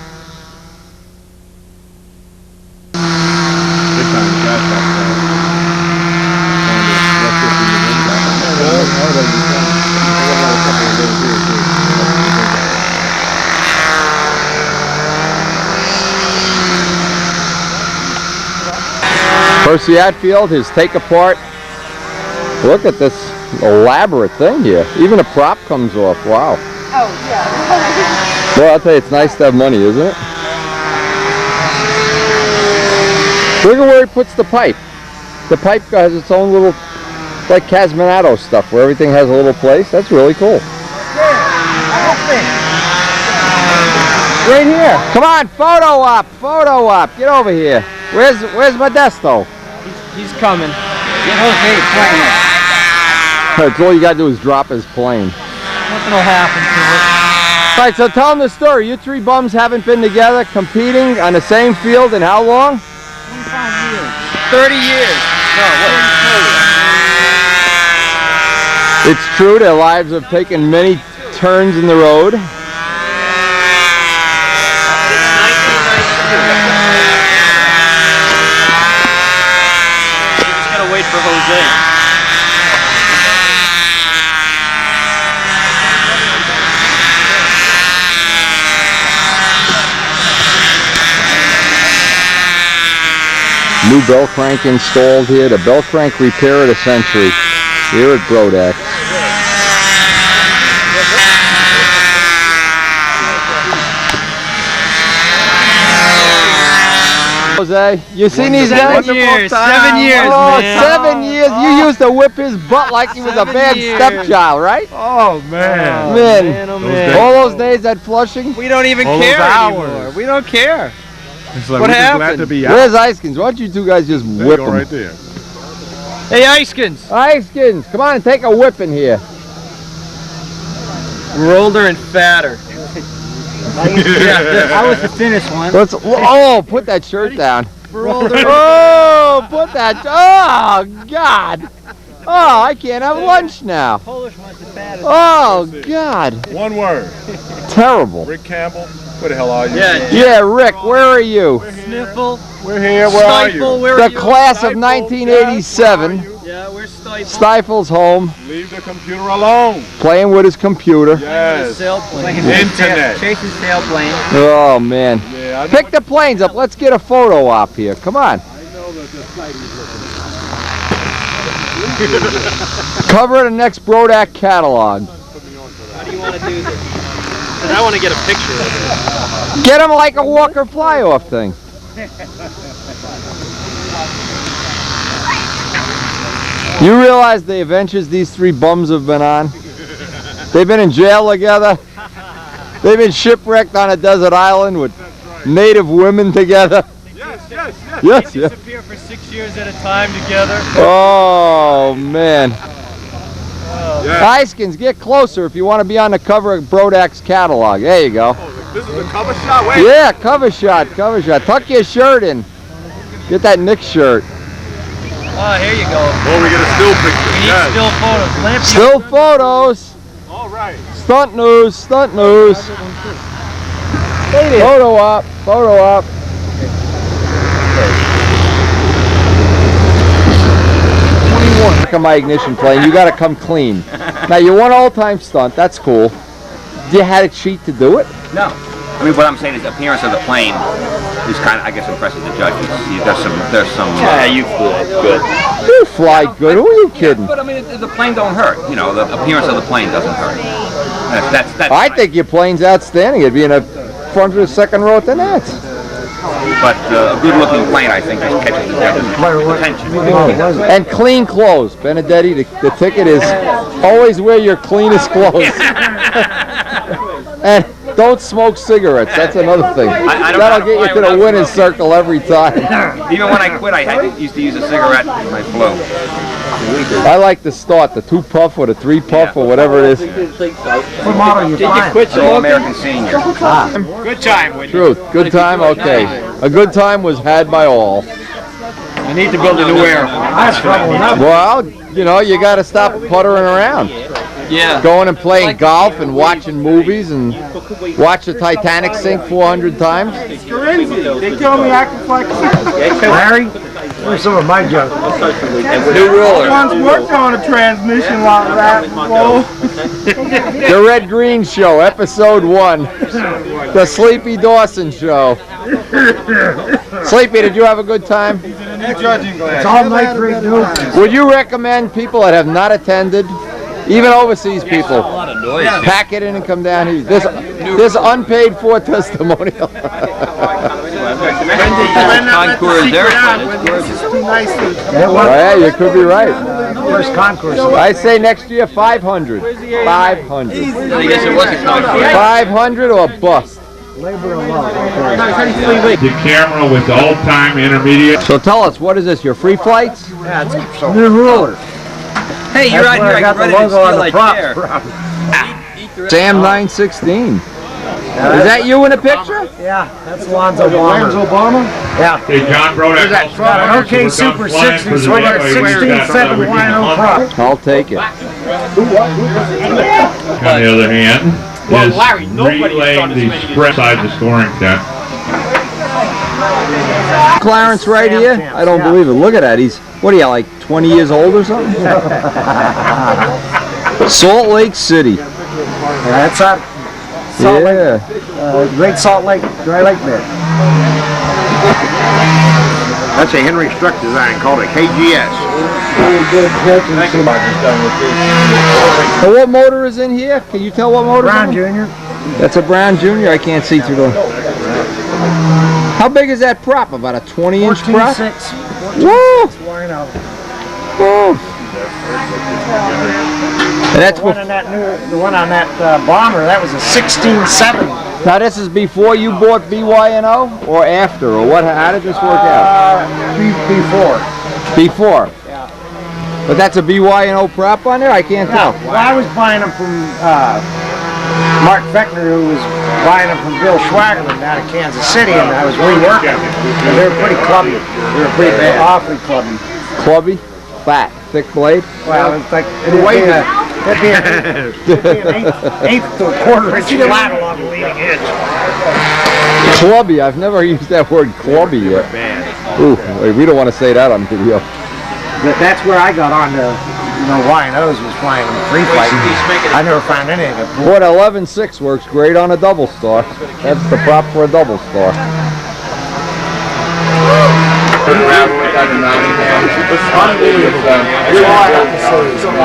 Percy Atfield, his take apart. Look at this elaborate thing here. Even a prop comes off. Wow. Oh, yeah. Well, I'll tell you, it's nice to have money, isn't it? Look at where he puts the pipe. The pipe has its own little, like Casminato stuff, where everything has a little place. That's really cool. Right here. Come on, photo op, photo op. Get over here. Where's Modesto? He's coming. Get Jose playing. That's all you gotta do is drop his plane. Nothing will happen to it. All right, so tell them the story. You three bums haven't been together competing on the same field in how long? 25 years. 30 years. No, what? It's true, their lives have taken many turns in the road. Just gotta wait for Jose. New bell crank installed here. The bell crank repair of the century here at Brodaks. Jose, you seen these guys? 7 years, 7 years, Oh, man. 7 years. You used to whip his butt like he was a 7 bad years. stepchild, right? Oh, man. Man, Oh, man. all those days at Flushing. We don't even All those care hours. anymore. We don't care. It's like What we're just glad happened? to be out. Where's Icekins? Why don't you two guys just There you whip go him? right there. Hey, Icekins. Icekins, come on and take a whipping here. We're older and fatter. Yeah, I was the thinnest one. Let's. Oh, put that shirt down. We're older. Oh, put that. Oh, God. Oh, I can't have lunch now. Polish one's the fattest. Oh, God. One word. Terrible. Rick Campbell. Where the hell are you? Yeah. Yeah, Rick, where are you? Sniffle. We're here. Where are Stifle. you? Where The are you? class of Stifle, 1987. yes, where are you? Yeah, we're Stifle. Stifle's home, Leave the computer alone. playing with his computer. Yes. Sailplane. Internet. Chasing sailplane. Oh, man. Yeah, I know Pick the planes up. Let's get a photo op here. Come on. Cover the next Brodak catalog. How do you want to do this? Because I want to get a picture of it. Get him like a Walker fly-off thing. You realize the adventures these three bums have been on? They've been in jail together. They've been shipwrecked on a desert island with native women together. Yes, They yes. disappear for 6 years at a time together. Oh, man. Yeah. Icekins, get closer if you want to be on the cover of Brodak's catalog. There you go. This is the cover shot. Wait. Yeah, cover shot, cover shot. Tuck your shirt in. Get that Knicks shirt. Oh, here you go. Oh, we get a still picture. We need Yes. still photos. Lamp Still photos. All right. Stunt news, stunt news. Photo op, photo op. Look at my ignition plane. You got to come clean. Now you want all-time stunt. That's cool. Do you had to cheat to do it? No. I mean, what I'm saying is the appearance of the plane is kind of, I guess, impresses the judges. There's some. Yeah, you flew good. You fly good. Who are you kidding? But I mean, the plane don't hurt. You know, the appearance of the plane doesn't hurt. That's I think your plane's outstanding. It'd be in the front or the second row at the net. But a good-looking plane, I think, just catches the judges' attention. And clean clothes. Benedetti, the ticket is always wear your cleanest clothes. And don't smoke cigarettes. That's another thing. I don't That'll know get you why to we're the not winner's smoking. circle every time. Even when I quit, I used to use a cigarette when I flew. I like the start, the 2 puff or the 3 puff or whatever it is. What model you buying? All American Senior. Good time, Whitney. Truth. Good time? Okay. A good time was had by all. I need to build a new air. I have trouble enough. Well, you know, you got to stop puttering around. Yeah. Going and playing golf and watching movies and watch the Titanic sink 400 times. They tell me I can fly. Larry, where's some of my junk? New ruler. Once worked on a transmission like that. The Red Green Show, episode 1. The Sleepy Dawson Show. Sleepy, did you have a good time? It's all night great news. Would you recommend people that have not attended, even overseas people, pack it in and come down here? This unpaid for testimonial. Concours airplane. Yeah, you could be right. First concourse. I say next year 500. 500. I guess it was a concours. 500 or bust. Labor of love. The camera with the old-time intermediate. So tell us, what is this, your free flights? Yeah, it's new ruler. Hey, you're out here. I got can the run it and logo on steal the that prop. chair. Sam 916. Is that you in the picture? Yeah, that's Lonzo Bomber. Yeah. Hey, John Brodaks. Got an OK Super 60, so I got a 16.7 YNO prop. I'll take it. On the other hand, is relaying the spread side the scoring tent. Clarence right here? I don't believe it. Look at that. He's, what are you, like 20 years old or something? Salt Lake City. That's up. Salt Lake, Yeah. Great Salt Lake, dry lake bed. That's a Henry Struck design called a KGS. So what motor is in here? Can you tell what motor? Brown Jr. That's a Brown Jr. I can't see through the... How big is that prop? About a 20-inch prop? 14.6. Woo! YNO. Woo! And that's The one on that the one on that bomber, that was a 16.7. now this is before you bought BYNO or after, or what? How did this work out? Before. Before. Yeah. But that's a BYNO prop on there? I can't tell. Well, I was buying them from Mark Beckner, who was buying them from Bill Schwagerman down in Kansas City, and I was reworking them. And they were pretty clubby. They were pretty bad. Awfully clubby. Clubby? Fat? Thick blade? Well, it's like it'd be an eighth to a quarter inch flat along the leading edge. Clubby. I've never used that word clubby yet. Ooh, wait, we don't want to say that on video. But that's where I got on to, you know, YNOs was flying free flight. I never found anything. Boy, the 11.6 works great on a double star. That's the prop for a double star.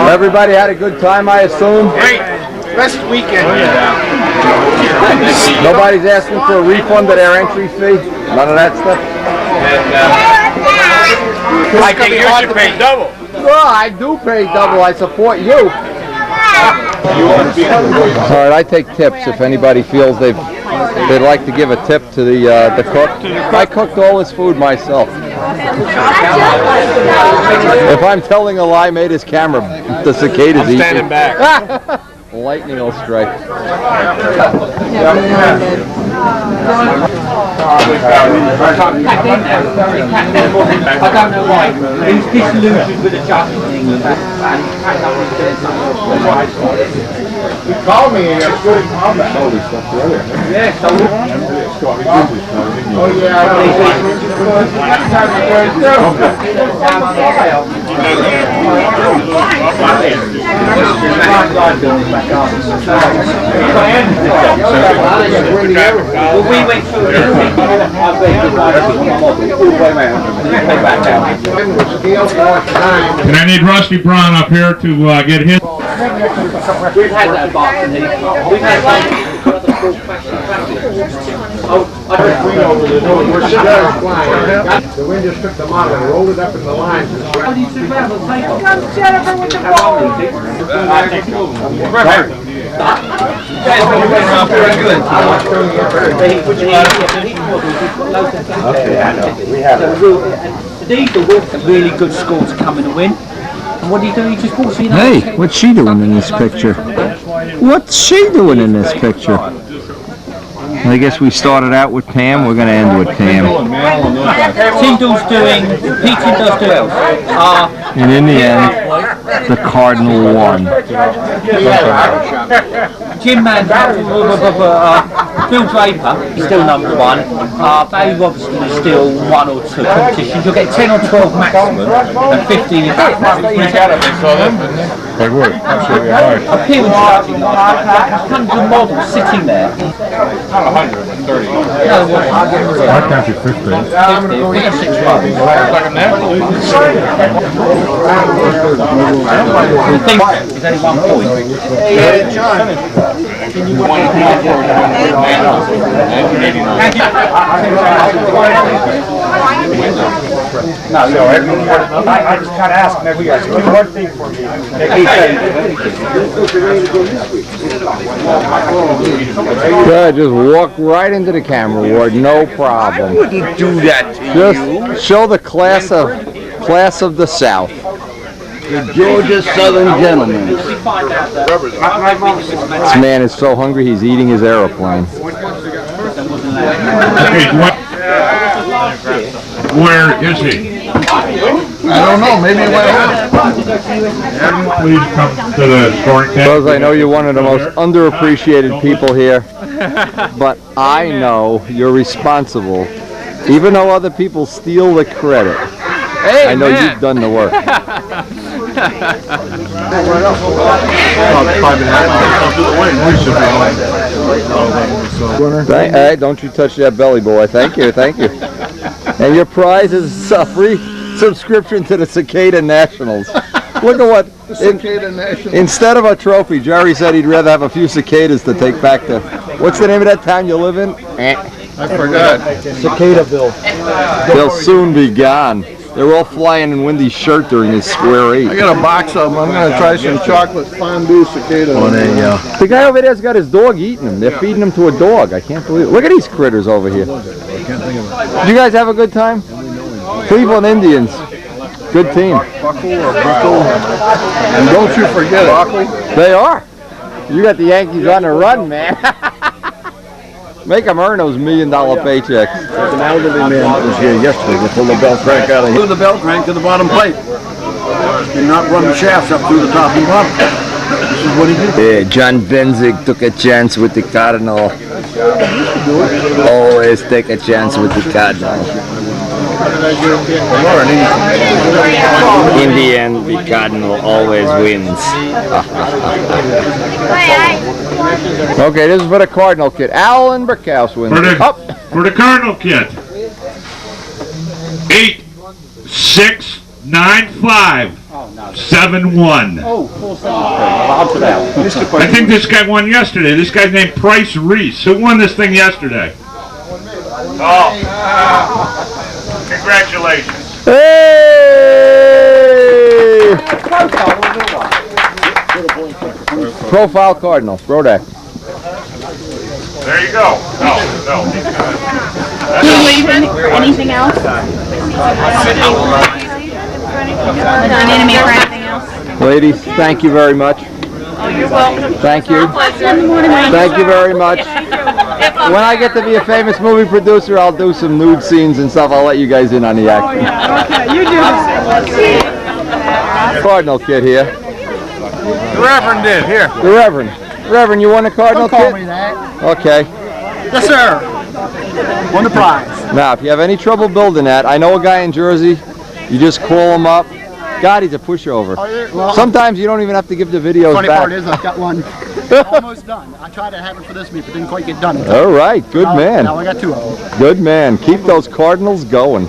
Everybody had a good time, I assume? Great. Best weekend. Nobody's asking for a refund of their entry fee? None of that stuff? I think you should pay double. Well, I do pay double. I support you. All right, I take tips if anybody feels they'd like to give a tip to the cook. I cooked all this food myself. If I'm telling a lie, made his camera, the cicadas eat. Standing back. Lightning will strike. I don't know why. He's disillusioned with adjusting. He called me and I'm good in combat. Yes, I Oh yeah. Well, we went through it. And I need Rusty Brown up here to get his. We've had that box in here. We've had The wind just took the model and rolled it up in the lines. Come Jennifer with the ball. These are really good schools to come in and win. And What do you do? You just walk in. Hey, what's she doing in this picture? What's she doing in this picture? I guess we started out with Pam, we're going to end with Pam. Tyndall's doing, Pete does do else. And in the end, the Cardinal won. Jim Man, Bill Draper is still number one. Barry Robertson is still 1 or 2 competitions. You'll get 10 or 12 maximum and 15 if Like what? Absolutely hard. appearance judging, 100 models sitting there. Not 130. No, I counted 50. 50, we got 6 runs. The thing is only 1 point. No, so I just kind of asked him every year, do one thing for me. Good, just walk right into the camera, Ward, no problem. I wouldn't do that to Just you. show the class of the South. The Georgia Southern gentleman. This man is so hungry he's eating his aeroplane. Okay, where is he? I don't know, maybe it went out. Please come to the scoring table. Because I know you're one of the most underappreciated people here, but I know you're responsible. Even though other people steal the credit, I know you've done the work. Hey, don't you touch that belly, boy. Thank you, thank you. And your prize is a free subscription to the Cicada Nationals. Look at what, instead of a trophy, Jerry said he'd rather have a few cicadas to take back to, what's the name of that town you live in? I forgot. Cicadaville. They'll soon be gone. They're all flying in Wendy's shirt during his Square 8. I got a box of them. I'm going to try some chocolate fondue cicada. The guy over there's got his dog eating them. They're feeding him to a dog. I can't believe it. Look at these critters over here. Did you guys have a good time? Cleveland Indians. Good team. And don't you forget it. They are. You got the Yankees on the run, man. Make them earn those $1 million paychecks. An elderly man was here yesterday to pull the belt crank out of here. Pull the belt crank to the bottom plate. And not run the shafts up through the top and bottom. This is what he did. Yeah, John Benzik took a chance with the Cardinal. Always take a chance with the Cardinal. In the end, the Cardinal always wins. Okay, this is for the Cardinal kid. Alan Brickhouse wins. For the Cardinal kid. 869571. I think this guy won yesterday. This guy's named Price Reese. Who won this thing yesterday? Oh. Congratulations. Hey! Profile Cardinals, Brodaks. There you go. No. Anything else? Ladies, thank you very much. You're welcome. Thank you. Thank you very much. When I get to be a famous movie producer, I'll do some nude scenes and stuff. I'll let you guys in on the action. Okay, you do this. Cardinal kid here. The Reverend did, here. The Reverend. Reverend, you won a Cardinal Don't call kid? me that. Okay. Yes, sir. Won the prize. Now, if you have any trouble building that, I know a guy in Jersey. You just call him up. God, he's a pushover. Well, Sometimes you don't even have to give the videos funny back. part is I've got one almost done. I tried to have it for this meet, but didn't quite get done. All right, good man. Now I got 2 of them. Good man. Keep those Cardinals going.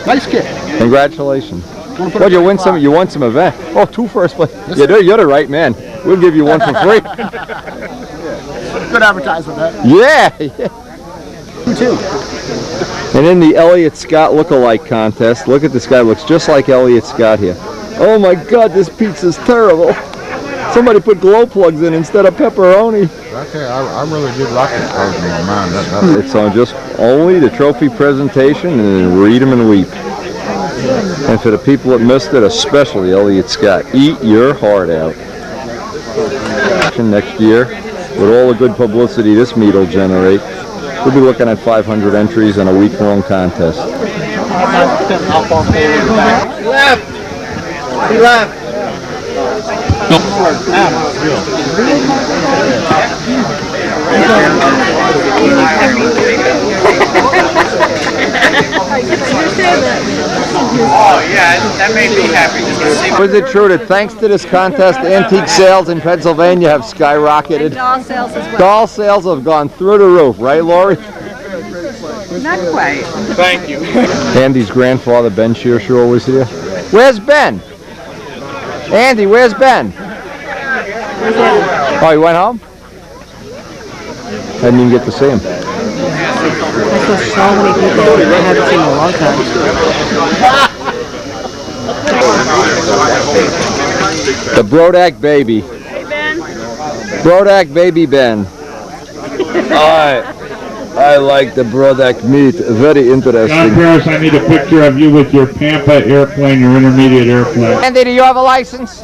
Nice kid. Congratulations. Well, you win some. You won some event. Oh, 2 first place. You're the right man. We'll give you one for free. Good advertisement, that. Yeah. You too. And in the Elliott Scott look-alike contest, look at this guy. Looks just like Elliott Scott here. Oh my God, this pizza's terrible. Somebody put glow plugs in instead of pepperoni. Okay, I really did like it. It's on just only the trophy presentation and then read them and weep. And for the people that missed it, especially Elliot Scott, eat your heart out. Next year, with all the good publicity this meet will generate, we'll be looking at 500 entries and a week-long contest. He left. He left. Oh yeah, that made me happy. Was it true that thanks to this contest, antique sales in Pennsylvania have skyrocketed? And doll sales as well. Doll sales have gone through the roof, right, Lori? Not quite. Thank you. Andy's grandfather, Ben Shearshaw, was here. Where's Ben? Andy, where's Ben? Oh, he went home? I didn't even get to see him. I saw so many people I haven't seen in a long time. The Brodak baby. Hey, Ben. Brodak baby Ben. I like the Brodak meat. Very John interesting. Paris, I need a picture of you with your Pampa airplane, your intermediate airplane. Andy, do you have a license?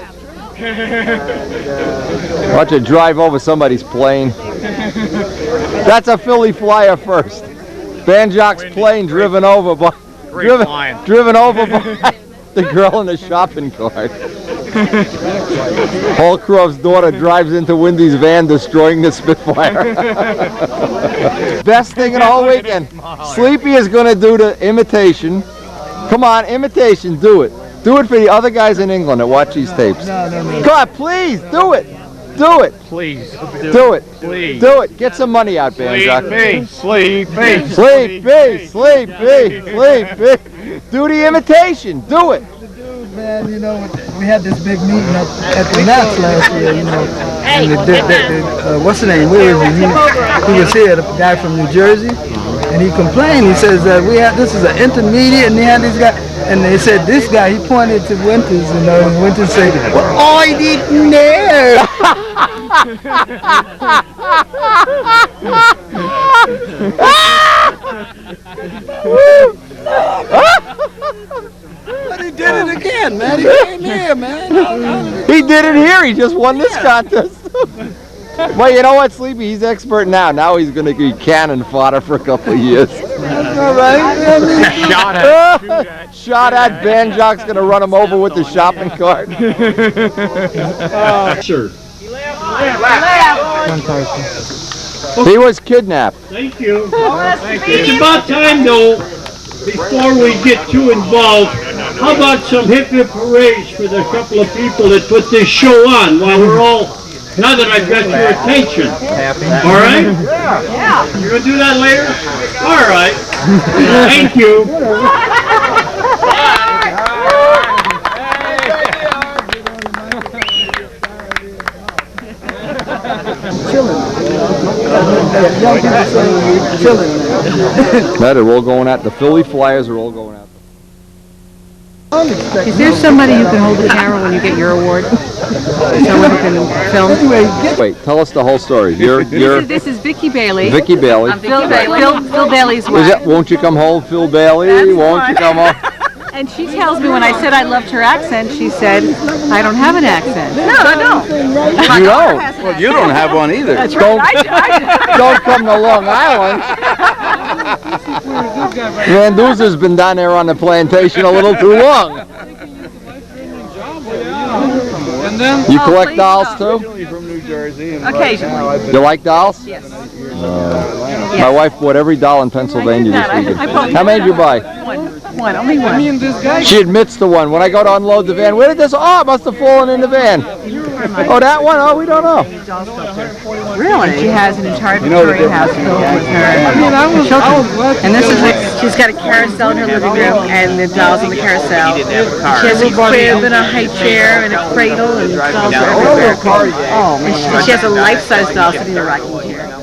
Why don't you drive over somebody's plane? That's a Philly Flyer first. Banjock's plane driven over by driven over by the girl in the shopping cart. Holcroft's daughter drives into Wendy's van, destroying the Spitfire. Best thing in the whole weekend. Sleepy is going to do the imitation. Come on, imitation, do it. Do it for the other guys in England that watch these tapes. Come on, please, do it. Do it. Please. Do it. Please. Do it. Get some money out, Banjock. Sleepy. Sleepy. Do the imitation. Do it. Man, you know, we had this big meeting at the Nats last year, you know, and what's the name? Where is he? He was here, the guy from New Jersey, and he complained. He says that this is an intermediate, and they had this guy, and they said this guy, he pointed to Winters, you know, and Winters said, well, I didn't know. But he did it again, man. He came here, man. He did it here. He just won this contest. Well, you know what, Sleepy? He's expert now. Now he's going to be cannon fodder for a couple of years. That's all right. Shot at. Banjock's going to run him over with the shopping cart. Sir. He was kidnapped. Thank you. It's about time, though, before we get too involved, how about some hip-hip hoorays for the couple of people that put this show on while we're all, now that I've got your attention. All right? Yeah. You're going to do that later? All right. Thank you. They're all going out. The Philly Flyers are all going out. Is there somebody you can hold the camera when you get your award? Someone who can film? Wait, tell us the whole story. This is Vicky Bailey. Vicky Bailey. Phil Bailey's wife. Won't you come home, Phil Bailey? Won't you come home? And she tells me when I said I loved her accent, she said, I don't have an accent. No, I don't. You don't? Well, you don't have one either. That's right. I do. Don't come to Long Island. Van Duzer's been down there on the plantation a little too long. You collect dolls too? From New Jersey. Occasionally. You like dolls? Yes. My wife bought every doll in Pennsylvania this weekend. How many did you buy? One, only one. She admits to one. When I go to unload the van, where did this? Oh, it must have fallen in the van. Oh, that one? Oh, we don't know. Really? She has an entire Victorian house filled with her children. And this is what, she's got a carousel in her living room and the dolls on the carousel. She has a crib and a high chair and a cradle and dolls are everywhere. And she has a life-size doll sitting in a rocking chair.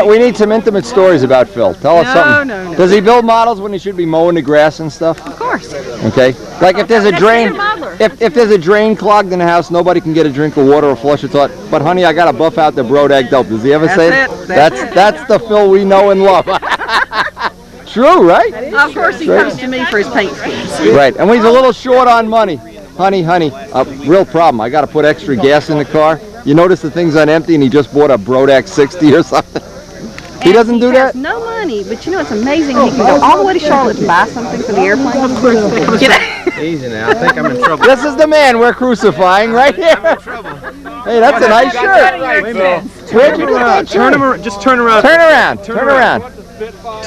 We need some intimate stories about Phil. Tell us something. No. Does he build models when he should be mowing the grass and stuff? Of course. Okay. Like if there's a drain, if there's a drain clogged in the house, nobody can get a drink of water or flush a toilet. But honey, I gotta buff out the Brodak dope. Does he ever say that? That's the Phil we know and love. True, right? Of course, he comes to me for his paint schemes. Right, and when he's a little short on money, honey, real problem. I got to put extra gas in the car. You notice the thing's on empty, and he just bought a Brodaks 60 or something. He doesn't do that? No money, but you know it's amazing. He can go all the way to Charlotte to buy something for the airplane. You know? Easy now. I think I'm in trouble. This is the man we're crucifying right here. Hey, that's a nice shirt. Where'd you get that shirt? Turn him around. Just turn around. Turn around. Turn around.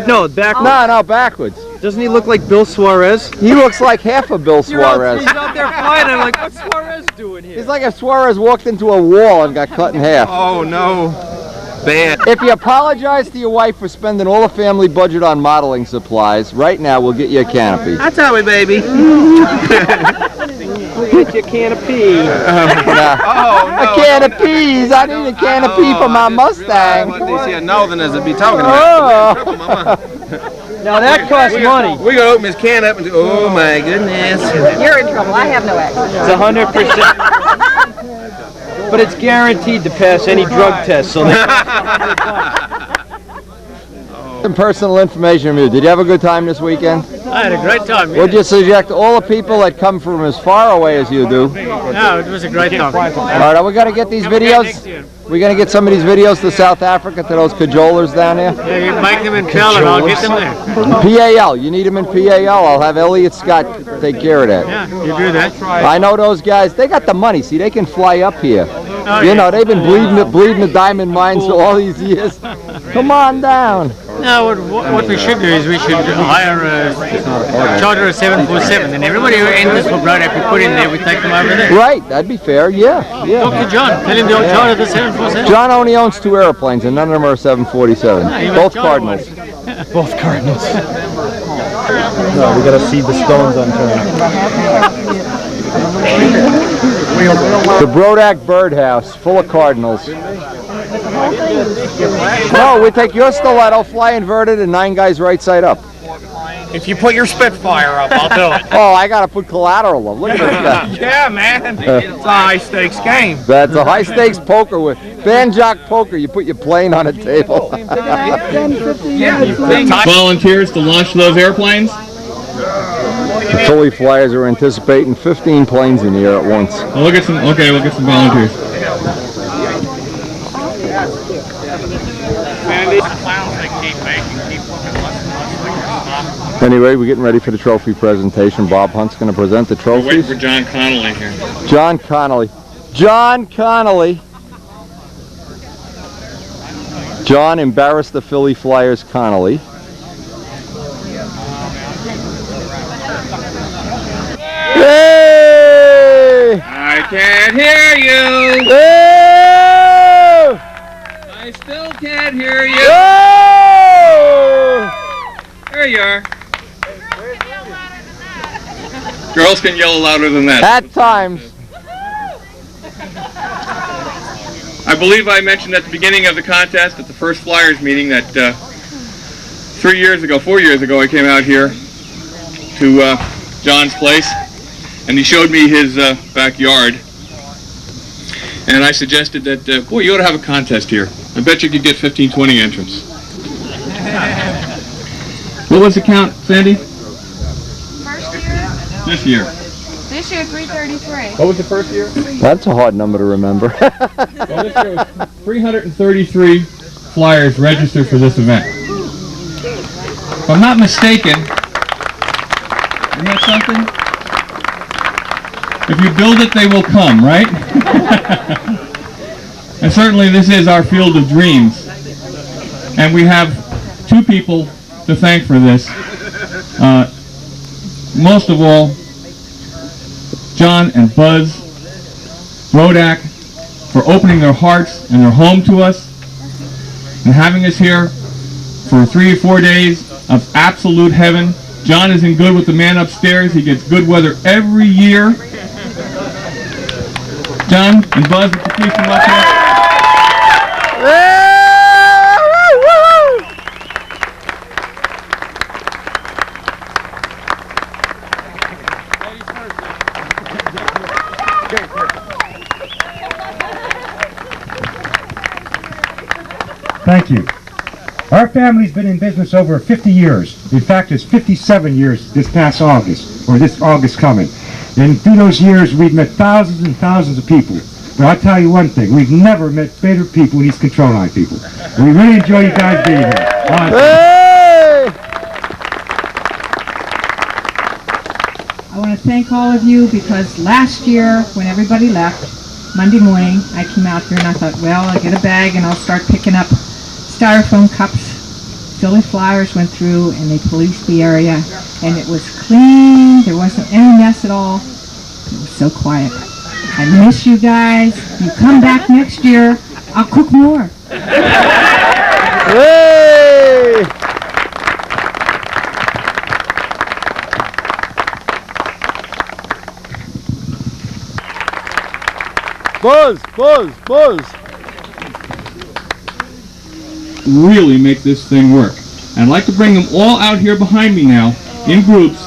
No, backwards. No, backwards. Doesn't he look like Bill Suarez? He looks like half of Bill Suarez. He's out there flying. I'm like, what's Suarez doing here? He's like if Suarez walked into a wall and got cut in half. Oh no. Bad. If you apologize to your wife for spending all the family budget on modeling supplies, right now we'll get you a canopy. That's how we, baby. We'll get you a can of peas. A can of peas. I need a can of pea for my Mustang. What these here northerners would be talking about. Now that costs money. We're going to open this can up and do, oh my goodness. You're in trouble. I have no access. It's 100%. But it's guaranteed to pass any drug test. So Some personal information from you. Did you have a good time this weekend? I had a great time. Would you suggest to all the people that come from as far away as you do? No, it was a great time. All right, are we going to get these videos? We're going to get some of these videos to South Africa, to those cajolers down there? Yeah, you make them in PAL and I'll get them there. PAL, you need them in PAL. I'll have Elliot Scott take care of that. Yeah, you do that. I know those guys, they got the money. See, they can fly up here. Oh, you know, they've been bleeding the diamond mines for all these years. Come on down. No, what we should do is we should hire a charter of 747, and everybody who enters for Brodak we put in there, we take them over there. Right, that'd be fair, yeah. Talk to John, tell him they'll charter the 747. John only owns 2 airplanes, and none of them are 747. Both John Cardinals. Both Cardinals. No, we got to see the stones unturned. The Brodak birdhouse, full of Cardinals. No, we take your stiletto, fly inverted, and 9 guys right side up. If you put your Spitfire up, I'll do it. Oh, I got to put collateral up. Look at this guy. Yeah, man. It's a high-stakes game. That's a high-stakes poker with Banjock poker. You put your plane on a table. Volunteers to launch those airplanes? The Philly Flyers are anticipating 15 planes in the air at once. Well, we'll get some volunteers. Anyway, we're getting ready for the trophy presentation. Bob Hunt's going to present the We're waiting trophies. for John Connolly here. John Connolly. John Connolly. John embarrassed the Philly Flyers Connolly. Hey! I can't hear you. Hey! I still can't hear you. Hey! There you are. Girls can yell louder than that. At times. I believe I mentioned at the beginning of the contest at the first Flyers meeting that 4 years ago, I came out here to John's place, and he showed me his backyard. And I suggested that, boy, you ought to have a contest here. I bet you could get 15, 20 entrants. What was the count, Sandy? First year? This year. This year, 333. What was the first year? That's a hard number to remember. Well, this year was 333 Flyers registered for this event. If I'm not mistaken, isn't that something? If you build it, they will come, right? And certainly this is our field of dreams. And we have 2 people to thank for this. Most of all, John and Buzz Brodak for opening their hearts and their home to us and having us here for 3 or 4 days of absolute heaven. John is in good with the man upstairs. He gets good weather every year. John and Buzz, would you please come up here? Thank you. Our family's been in business over 50 years. In fact, it's 57 years this past August, or this August coming. And through those years, we've met thousands and thousands of people. But I'll tell you one thing, we've never met better people than these control line people. We really enjoy you guys being here. I want to thank all of you because last year, when everybody left, Monday morning, I came out here and I thought, well, I'll get a bag and I'll start picking up styrofoam cups. Philly Flyers went through and they policed the area and it was clean. There wasn't any mess at all. It was so quiet. I miss you guys. You come back next year, I'll cook more. Hey! Buzz, buzz, buzz. Really make this thing work. And I'd like to bring them all out here behind me now in groups,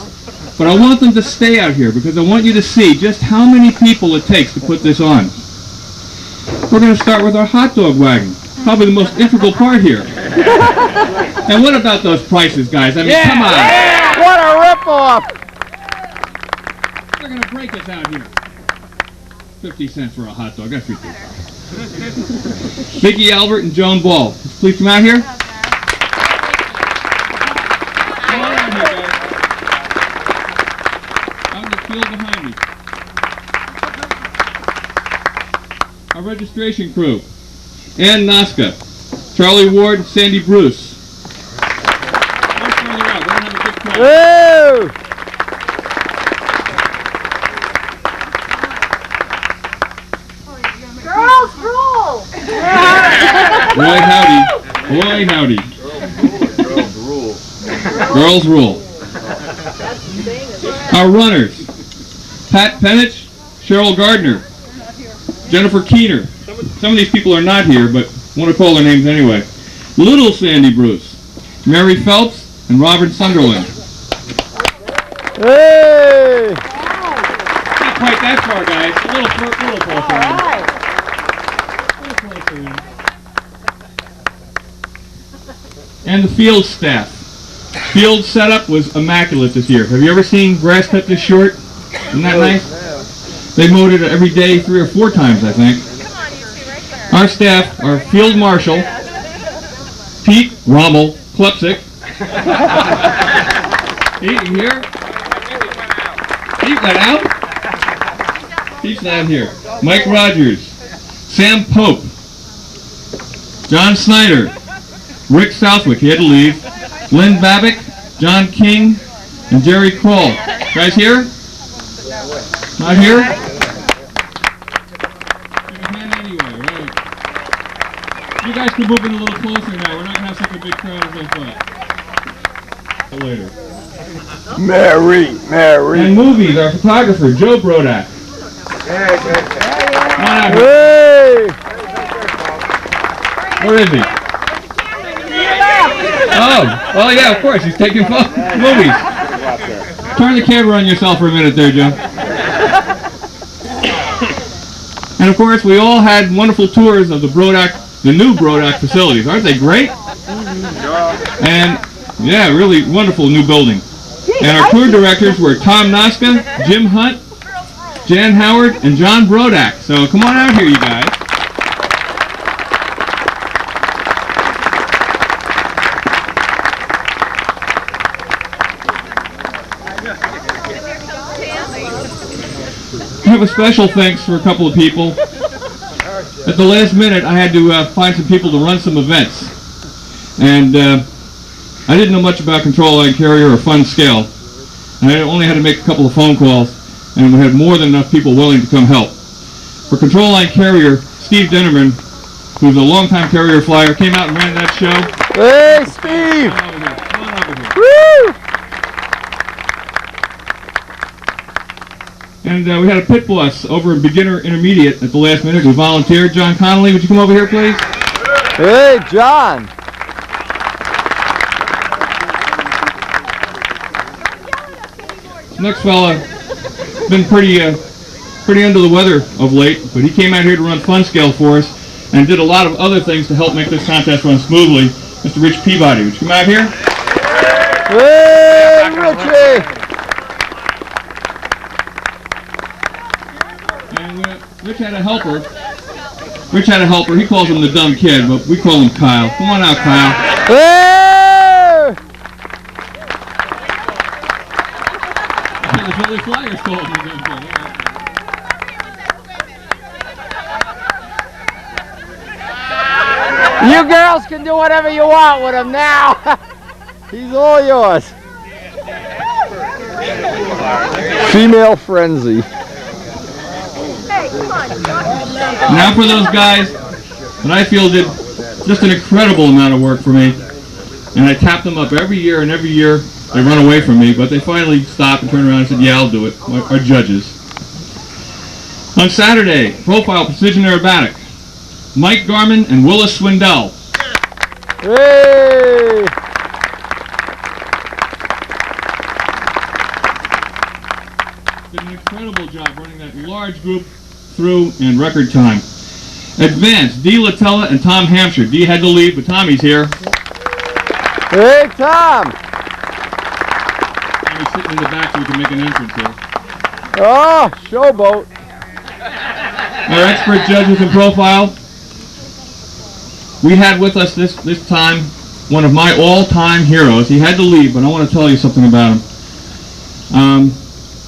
but I want them to stay out here because I want you to see just how many people it takes to put this on. We're going to start with our hot dog wagon, probably the most integral part here. And what about those prices, guys? I mean, come on. Yeah. What a rip-off! They're going to break us out here. 50 cents for a hot dog, that's ridiculous. Vicki Albert and Joan Ball. Please come out here. Come on out here, guys. Out in the field behind me. Our registration crew. Ann Noska, Charlie Ward, and Sandy Bruce. Much further out. We're going to have a good crowd. Woo! Girls rule! Boy howdy. Boy howdy. Girls rule. Girls rule. Our runners. Pat Penich, Cheryl Gardner, Jennifer Keener. Some of these people are not here, but I want to call their names anyway. Little Sandy Bruce, Mary Phelps, and Robert Sunderland. Hey! Not quite that far, guys. A little closer. And the field staff. Field setup was immaculate this year. Have you ever seen grass cut this short? Isn't that nice? They mowed it every day 3 or 4 times, I think. Our staff, our field marshal, Pete Rommel Klepsik. Pete, you here? Pete went out? Pete's not here. Mike Rogers, Sam Pope, John Snyder, Rick Southwick, he had to leave, Lynn Babick, John King, and Jerry Kroll. Guys here? Not here? Give a hand anyway, right? You guys can move in a little closer now. We're not going to have such a big crowd as I thought. Later. Mary. And movies, our photographer, Joe Brodaks. Come on out here. Hey! Where is he? Oh, well, yeah, of course. He's taking movies. Turn the camera on yourself for a minute there, Joe. And of course, we all had wonderful tours of the new Brodaks facilities. Aren't they great? And yeah, really wonderful new building. And our tour directors were Tom Noska, Jim Hunt, Jan Howard, and John Brodak. So come on out here, you guys. I have a special thanks for a couple of people. At the last minute, I had to find some people to run some events. And I didn't know much about control line carrier or fund scale. And I only had to make a couple of phone calls, and we had more than enough people willing to come help. For control line carrier, Steve Dinnerman, who's a longtime carrier flyer, came out and ran that show. Hey, Steve! Come on over here. Woo! And we had a pit boss over in beginner intermediate at the last minute who volunteered. John Connolly, would you come over here, please? Hey, John! Next fella, been pretty under the weather of late, but he came out here to run fun scale for us and did a lot of other things to help make this contest run smoothly. Mr. Rich Peabody. Would you come out here? Hey, Richie! And Rich had a helper. Rich had a helper. He calls him the dumb kid, but we call him Kyle. Come on out, Kyle. Hey! The Philly Flyers call him the dumb kid. You girls can do whatever you want with him now. He's all yours. Female frenzy. Now for those guys that I feel did just an incredible amount of work for me. And I tap them up every year, and every year they run away from me, but they finally stop and turn around and said, yeah, I'll do it. Our judges. On Saturday, profile precision aerobatic. Mike Garman and Willis Swindell. Hey! Did an incredible job running that large group through in record time. Advanced, Dee Latella and Tom Hampshire. Dee had to leave, but Tommy's here. Hey, Tom! Tommy's sitting in the back so we can make an entrance here. Oh, showboat. Our expert judges in profile. We had with us this time one of my all-time heroes. He had to leave, but I want to tell you something about him.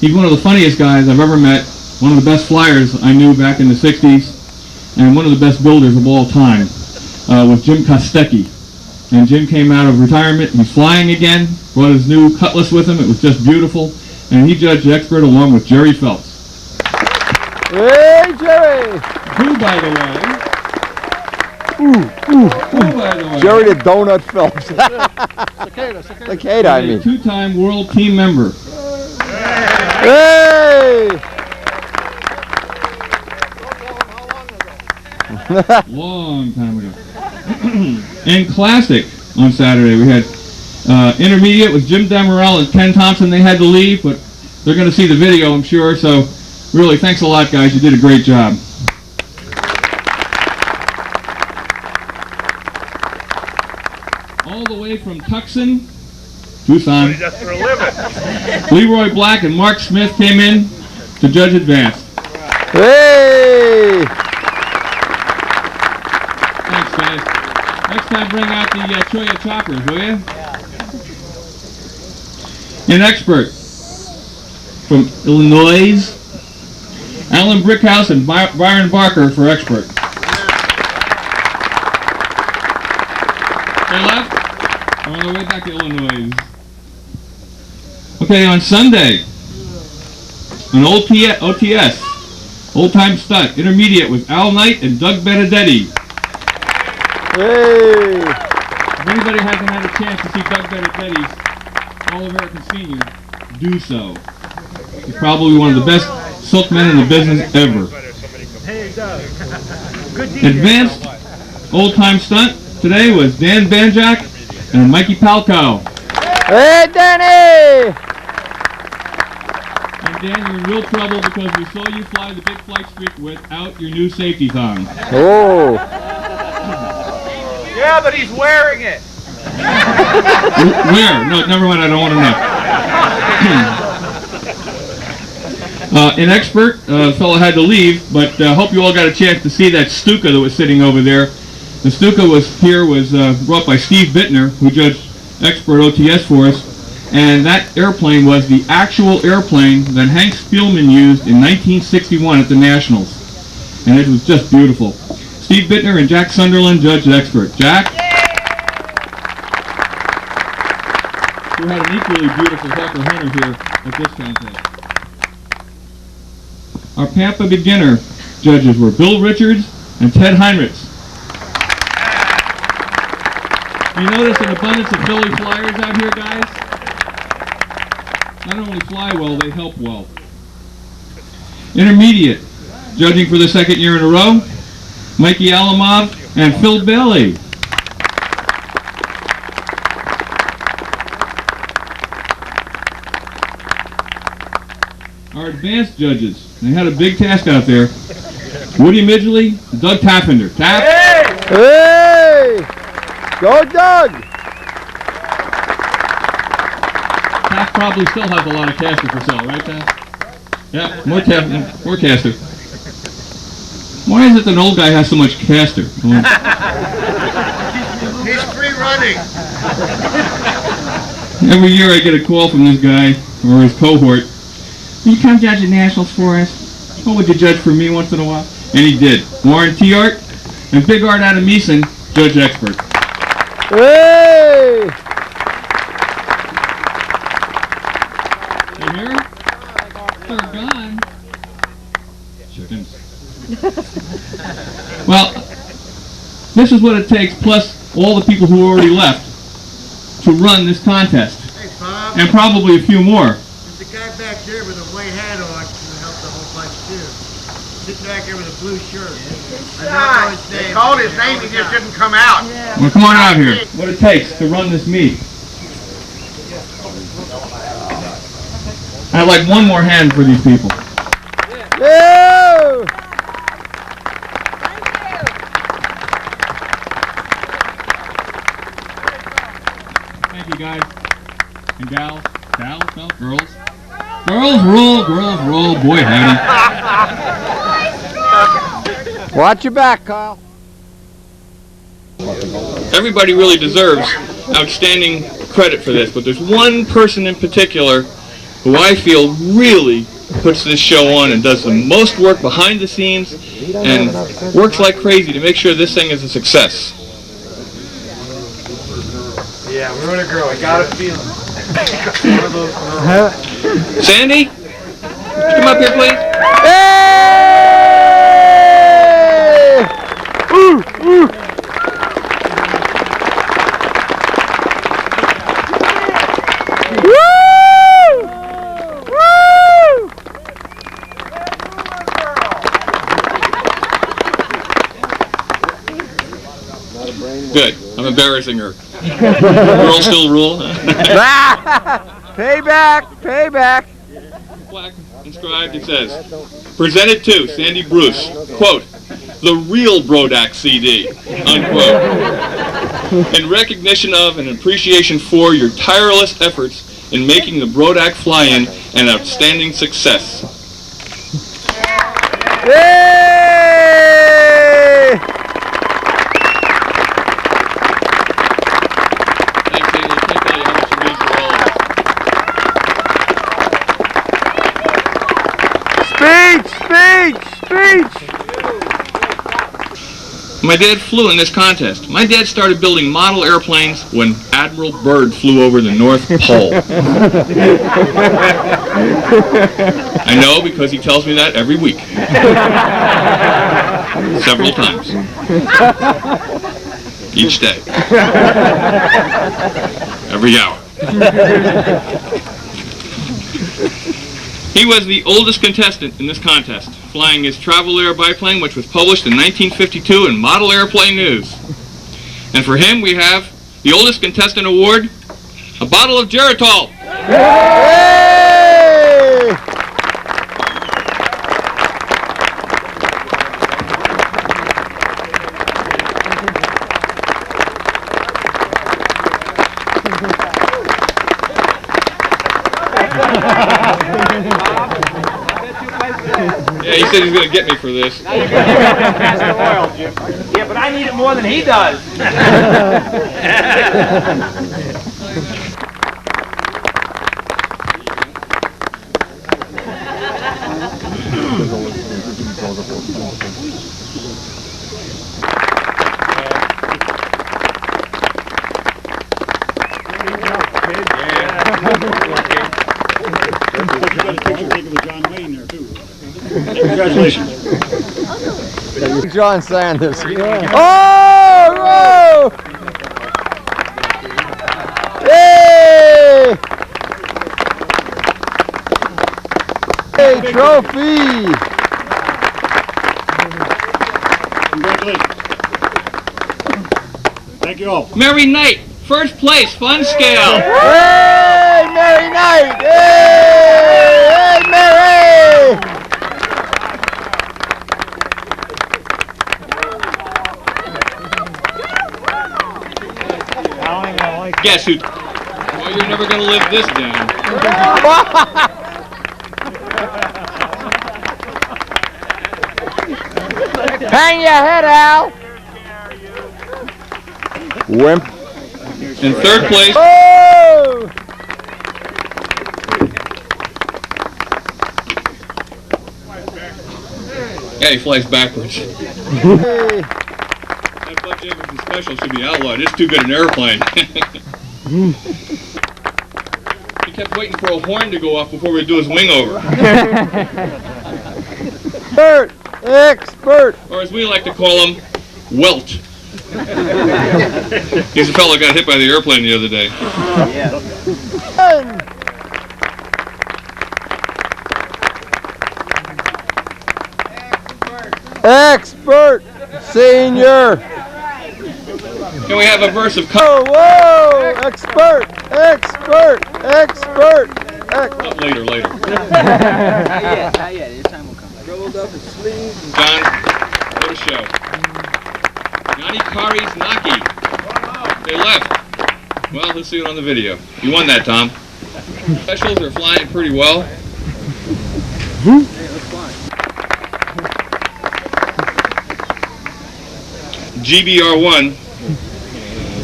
He's one of the funniest guys I've ever met, one of the best flyers I knew back in the 60s, and one of the best builders of all time, was Jim Kostecki. And Jim came out of retirement. He's flying again, brought his new Cutlass with him. It was just beautiful. And he judged expert along with Jerry Phelps. Hey, Jerry! Who, by the way, Jerry the Donut Phelps. Cicada, I mean. Two-time world team member. Hey! Long time ago. And classic on Saturday. We had intermediate with Jim Demerel and Ken Thompson. They had to leave, but they're going to see the video, I'm sure. So really, thanks a lot, guys. You did a great job. All the way from Tucson, Tucson. He does for a living. Leroy Black and Mark Smith came in to judge advanced. Hey! Thanks, guys. Next time, bring out the Choya choppers, will you? An expert from Illinois, Alan Brickhouse and Byron Barker for expert. They left? On the way back to Illinois. Okay, on Sunday, an OTS, old-time stunt, intermediate with Al Knight and Doug Benedetti. Hey! If anybody hasn't had a chance to see Doug Benedetti's All-American Senior, do so. He's probably one of the best silkmen in the business ever. Advanced old-time stunt today was Dan Banjak and Mikey Palco. Hey, Danny! And Dan, you're in real trouble because we saw you fly the big flight streak without your new safety thong. Oh! Yeah, but he's wearing it. Where? No, never mind. I don't want to know. An expert, fellow had to leave, but hope you all got a chance to see that Stuka that was sitting over there. The Stuka was brought by Steve Bittner, who judged expert OTS for us, and that airplane was the actual airplane that Hank Spielman used in 1961 at the Nationals, and it was just beautiful. Steve Bittner and Jack Sunderland judged expert. Jack? Who had an equally beautiful Hawker Hunter here at this contest. Our Pampa beginner judges were Bill Richards and Ted Heinrichs. You notice an abundance of Philly flyers out here, guys? Not only fly well, they help well. Intermediate, judging for the second year in a row, Mikey Alamov and Phil Bailey. Our advanced judges, they had a big task out there. Woody Midgley, Doug Taffender. Taff? Hey! Go, Doug! Taft probably still has a lot of caster for sale, right, Taft? Yeah, more caster. Why is it that an old guy has so much caster? He's free running. Every year I get a call from this guy, or his cohort. Will you come judge at Nationals for us? What would you judge for me once in a while? And he did. Warren T. Art and Big Art out of Meeson, judge expert. Hey! You hear him? They're gone. Chickens. Well, this is what it takes, plus all the people who already left, to run this contest. Hey, Bob. And probably a few more. There's a guy back there with a white hat on who helped a whole bunch too. Sitting back there with a blue shirt. I don't know his name. They called his name, he just didn't come out. Well, come on out here. What it takes to run this meet. I'd like one more hand for these people. Yeah! Thank you, guys. And gals. Gals? No, girls. Girls roll. Boy, howdy. Watch your back, Kyle. Everybody really deserves outstanding credit for this, but there's one person in particular who I feel really puts this show on and does the most work behind the scenes and works like crazy to make sure this thing is a success. Yeah, we're gonna grow. I got a feeling. Sandy? Come up here, please. Hey! Ooh! Good. I'm embarrassing her. Girls still rule. Payback. Plaque inscribed, it says, presented to Sandy Bruce, quote, the real Brodaks CD, unquote, in recognition of and appreciation for your tireless efforts in making the Brodaks fly-in an outstanding success. Yay! Thanks, Sandy. I can't tell you how much it means for all of us. Speech! My dad flew in this contest. My dad started building model airplanes when Admiral Byrd flew over the North Pole. I know because he tells me that every week. Several times. Each day. Every hour. He was the oldest contestant in this contest, flying his Travel Air biplane, which was published in 1952 in Model Airplane News. And for him, we have the oldest contestant award, a bottle of Geritol. Yeah, he said he's going to get me for this. Now you're going to pass the oil, Jim. Yeah, but I need it more than he does. Congratulations. John Sanders. Oh! Hey! Hey, trophy! Congratulations. Thank you all. Merry Night, first place, fun scale. Hey, Merry Night! Hey, Merry! Guess who? Well, you're never going to live this down. Hang your head, Al. Wimp. In third place. Oh! Yeah, he flies backwards. That Bud Davidson special should be outlawed. It's too good an airplane. He kept waiting for a horn to go off before we'd do his wing over. Expert! Expert! Or as we like to call him, Welt. He's a fellow who got hit by the airplane the other day. Expert! Senior! Can we have a verse of... Whoa! Whoa! Expert! Expert! Expert! Oh, later. Not yet. His time will come. Rolled up his sleeves. John, what a show. Nani Kari's Naki. They left. Well, let's see it on the video. You won that, Tom. Specials are flying pretty well. GBR1.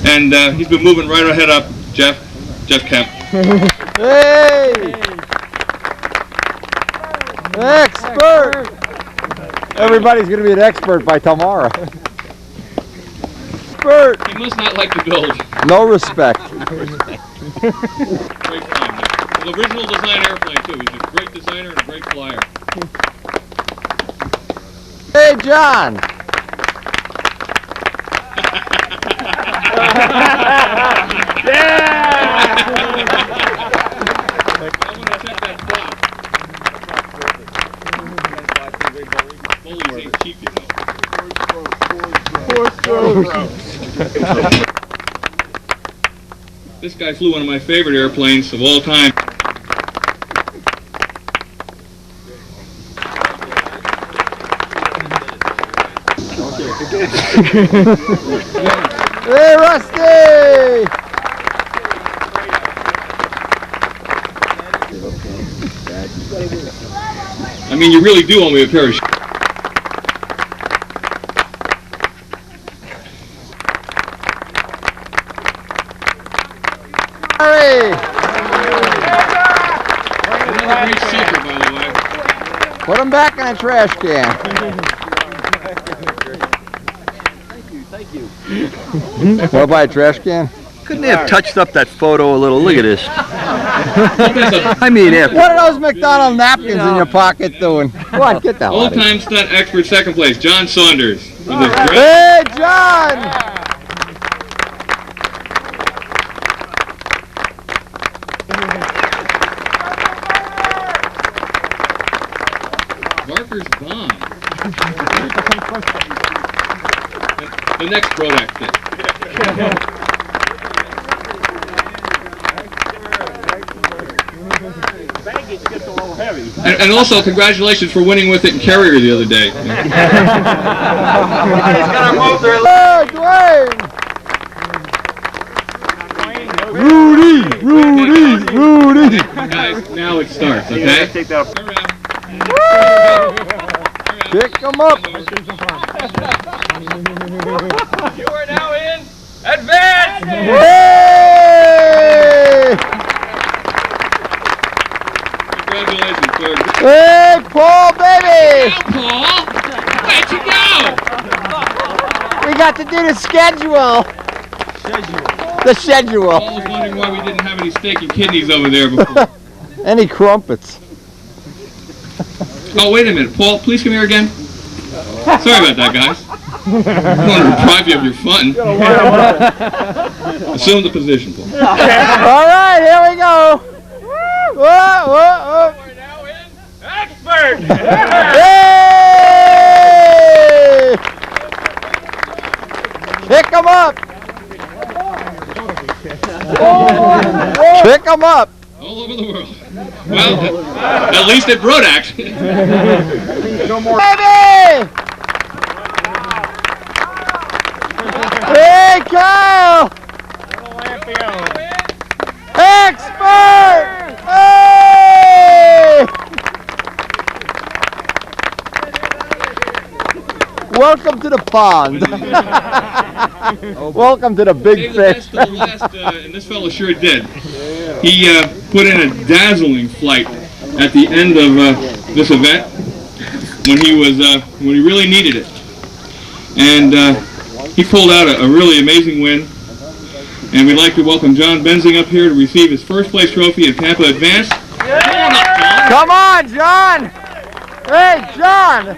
And he's been moving right ahead up, Jeff Kemp. Hey! Expert! Everybody's going to be an expert by tomorrow. Expert! He must not like to build. No respect. Great flying. An original design airplane, too. He's a great designer and a great flyer. Hey, John! This guy flew one of my favorite airplanes of all time. Hey, Rusty! I mean, you really do owe me a pair of shoes. Another great seeker, by the way. Put them back in a trash can. Thank you. Want to buy a trash can? Couldn't they have touched up that photo a little? Look at this. I mean, What are those McDonald napkins in your pocket doing? What? Get that out of here. Old-time stunt expert, second place, John Saunders. Hey, John! Barker's bomb. The next Brodaks thing. And also, congratulations for winning with it in Carrier the other day. Hey, Dwayne! Rudy! Guys, now it starts, okay? Pick them up! You are now in advance! Hey! Congratulations, sir. Hey, Paul, baby! Now, Paul, where'd you go? We got to do the schedule. The schedule. Paul was wondering why we didn't have any steak and kidneys over there before. Any crumpets? Oh, wait a minute. Paul, please come here again. Sorry about that, guys. I don't want to deprive you of your fun. Assume the position, Paul. All right, here we go. Whoa, whoa, whoa. We're now in expert! Hey! Pick them up. Pick them up. All over the world. Well, at least at Brodaks. Baby! Hey, Kyle! Welcome to the pond. Welcome to the big fish. And this fellow sure did. He put in a dazzling flight at the end of this event when he really needed it, and he pulled out a really amazing win. And we'd like to welcome John Benzing up here to receive his first place trophy in Tampa Advance. Come on, John! Hey, John!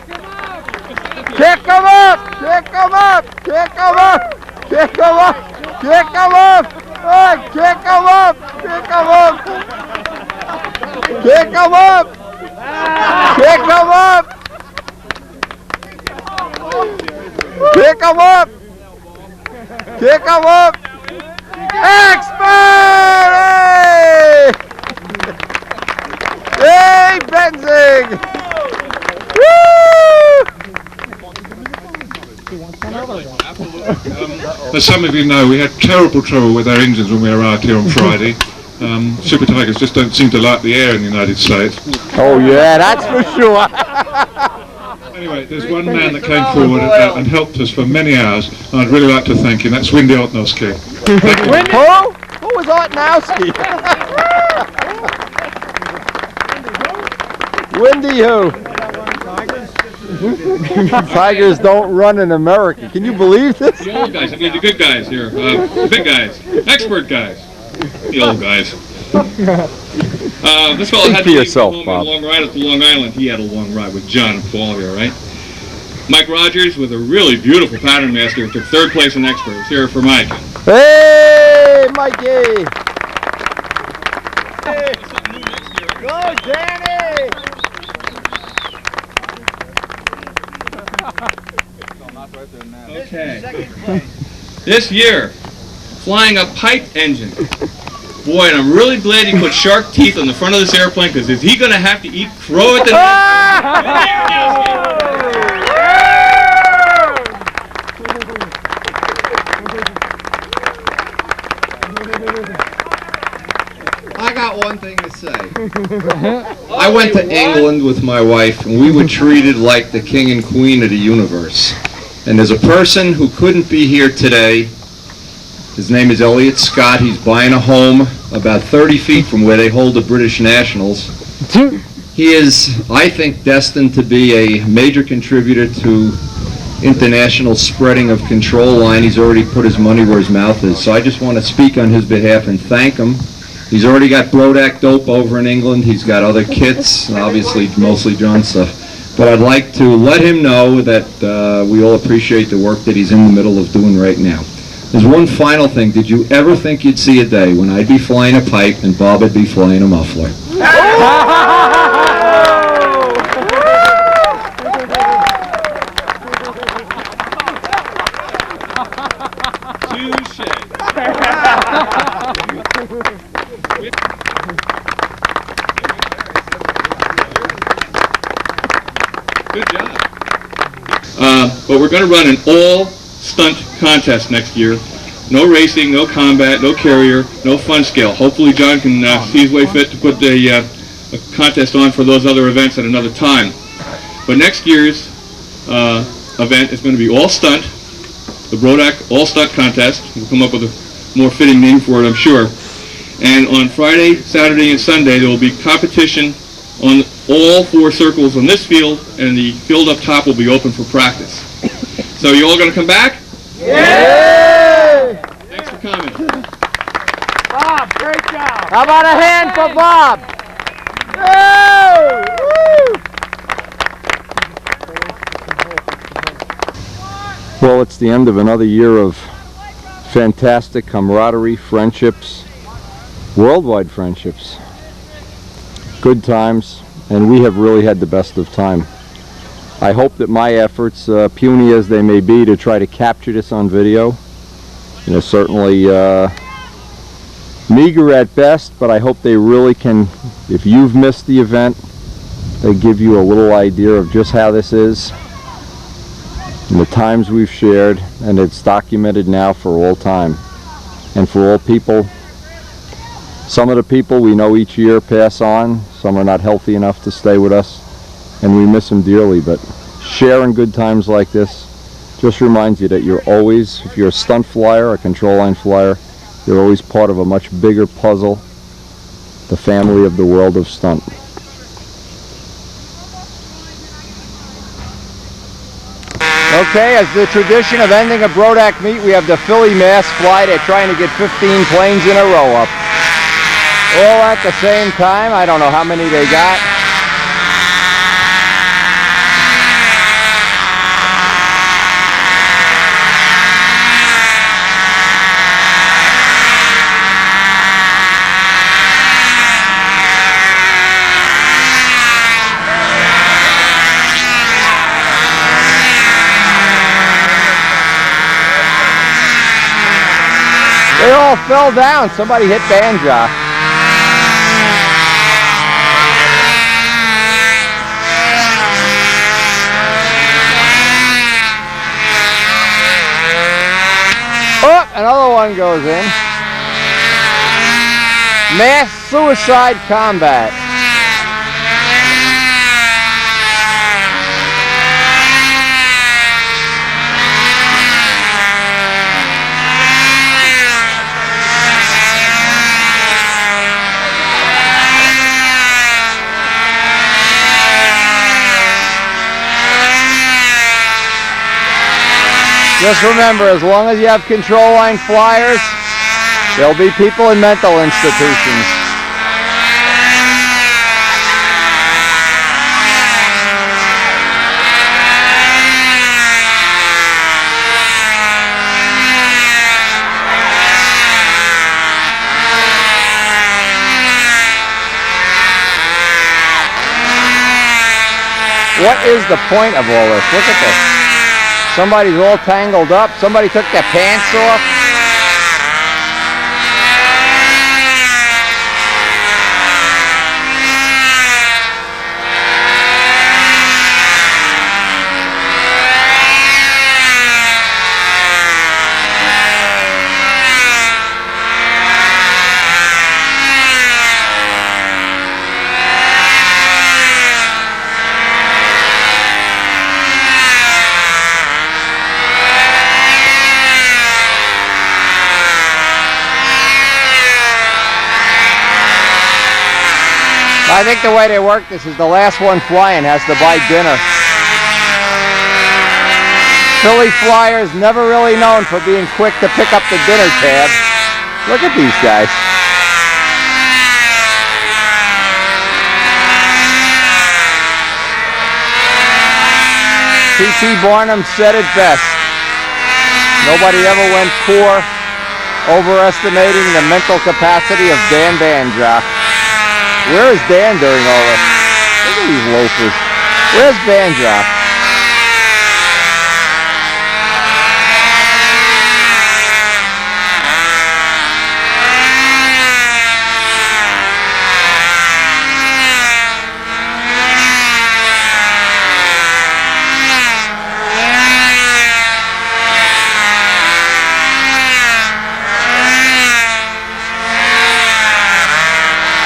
Kick him up! Kick him up! Kick him up! Kick him up! Kick him up! Hey, kick him up! Kick him up! Kick him up! Kick him up! Kick him up! Kick him up! Expert! Hey! Hey, Benzing! As some of you know, we had terrible trouble with our engines when we arrived here on Friday. Super Tigers just don't seem to like the air in the United States. Oh yeah, that's for sure. Anyway, there's one man that came forward and helped us for many hours, and I'd really like to thank him. That's Windy Otnowski. Who? Who was Otnowski? Windy who? Tigers don't run in America. Can you believe this? The old guys, I mean the good guys here, the big guys, expert guys, the old guys. This fellow had to yourself, home Bob. a long ride up to Long Island. He had a long ride with John and Paul here, right? Mike Rogers with a really beautiful pattern master took third place in experts. Here for Mike. Hey, Mikey! Hey. Go, Danny! Okay. This year, flying a pipe engine. Boy, and I'm really glad he put shark teeth on the front of this airplane, because is he going to have to eat crow at the I got one thing to say. I went to England with my wife, and we were treated like the king and queen of the universe. And there's a person who couldn't be here today. His name is Elliot Scott. He's buying a home about 30 feet from where they hold the British Nationals. He is, I think, destined to be a major contributor to international spreading of control line. He's already put his money where his mouth is. So I just want to speak on his behalf and thank him. He's already got Brodaks dope over in England. He's got other kits, obviously mostly John stuff. But I'd like to let him know that we all appreciate the work that he's in the middle of doing right now. There's one final thing. Did you ever think you'd see a day when I'd be flying a pipe and Bob would be flying a muffler? Good job. But we're going to run an all-stunt contest next year. No racing, no combat, no carrier, no fun scale. Hopefully John can see his way fit to put a contest on for those other events at another time. But next year's event is going to be all stunt, the Brodaks all stunt contest. We'll come up with a more fitting name for it, I'm sure. And on Friday, Saturday, and Sunday there will be competition on all 4 circles on this field, and the field up top will be open for practice. So you all going to come back? Yay! Thanks for coming. Bob, great job. How about a hand for Bob? Woo! Well, it's the end of another year of fantastic camaraderie, friendships, worldwide friendships, good times, and we have really had the best of time. I hope that my efforts, puny as they may be, to try to capture this on video, certainly meager at best, but I hope they really can, if you've missed the event, they give you a little idea of just how this is and the times we've shared, and it's documented now for all time and for all people. Some of the people we know each year pass on, some are not healthy enough to stay with us, and we miss them dearly, but sharing good times like this Just reminds you that you're always, if you're a stunt flyer, a control line flyer, you're always part of a much bigger puzzle, the family of the world of stunt. Okay, as the tradition of ending a Brodak meet, we have the Philly mass fly. They're trying to get 15 planes in a row up. All at the same time. I don't know how many they got. They all fell down. Somebody hit Banja. Oh, another one goes in. Mass suicide combat. Just remember, as long as you have control line flyers, there'll be people in mental institutions. What is the point of all this? Look at this. Somebody's all tangled up. Somebody took their pants off. I think the way they work this is the last one flying has to buy dinner. Philly flyers never really known for being quick to pick up the dinner tab. Look at these guys. T.T. Barnum said it best. Nobody ever went poor, overestimating the mental capacity of Dan Banja. Where is Dan during all this? Look at these loafers. Where's Banja?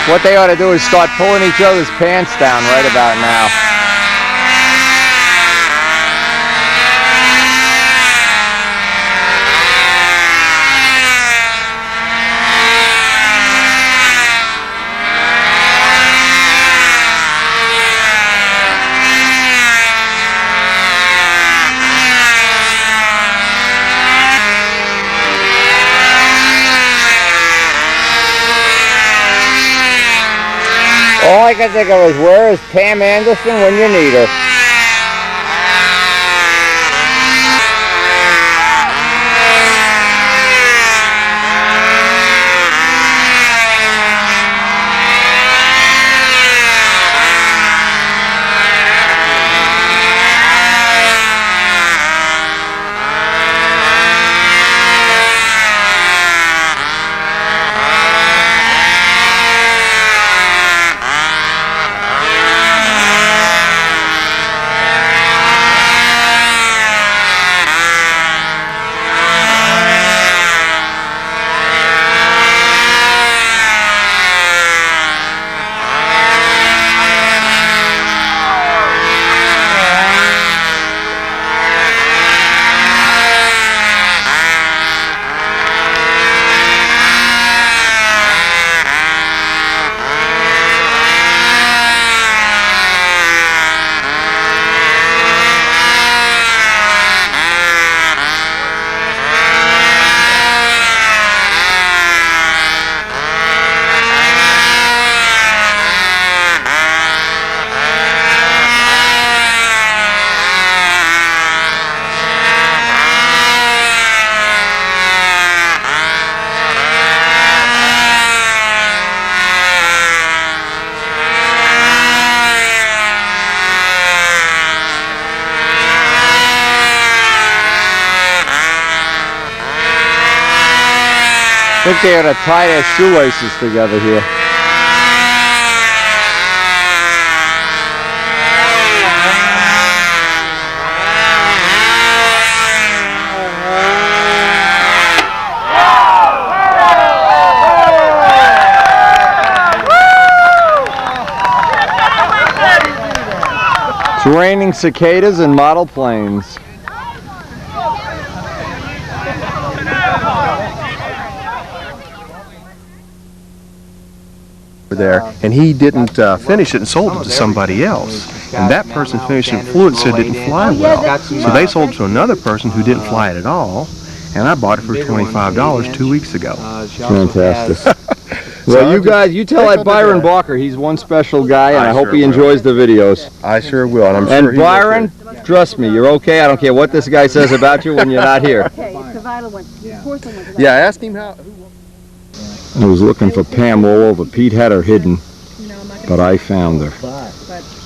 What they ought to do is start pulling each other's pants down right about now. All I can think of is, where is Pam Anderson when you need her? think they ought to tie their shoelaces together here. It's raining cicadas and model planes. There, and he didn't finish it and sold it to somebody else. And that person finished it and flew it and said it didn't fly well. So they sold it to another person who didn't fly it at all, and I bought it for $25 2 weeks ago. Fantastic. Well, you guys, you tell that Byron Barker he's one special guy, and I hope he enjoys the videos. I sure will, and I'm sure And Byron, trust me, you're okay. I don't care what this guy says about you when you're not here. Okay, it's the vital one. Yeah, ask him how. I was looking for Pam all over. Pete had her hidden, but I found her.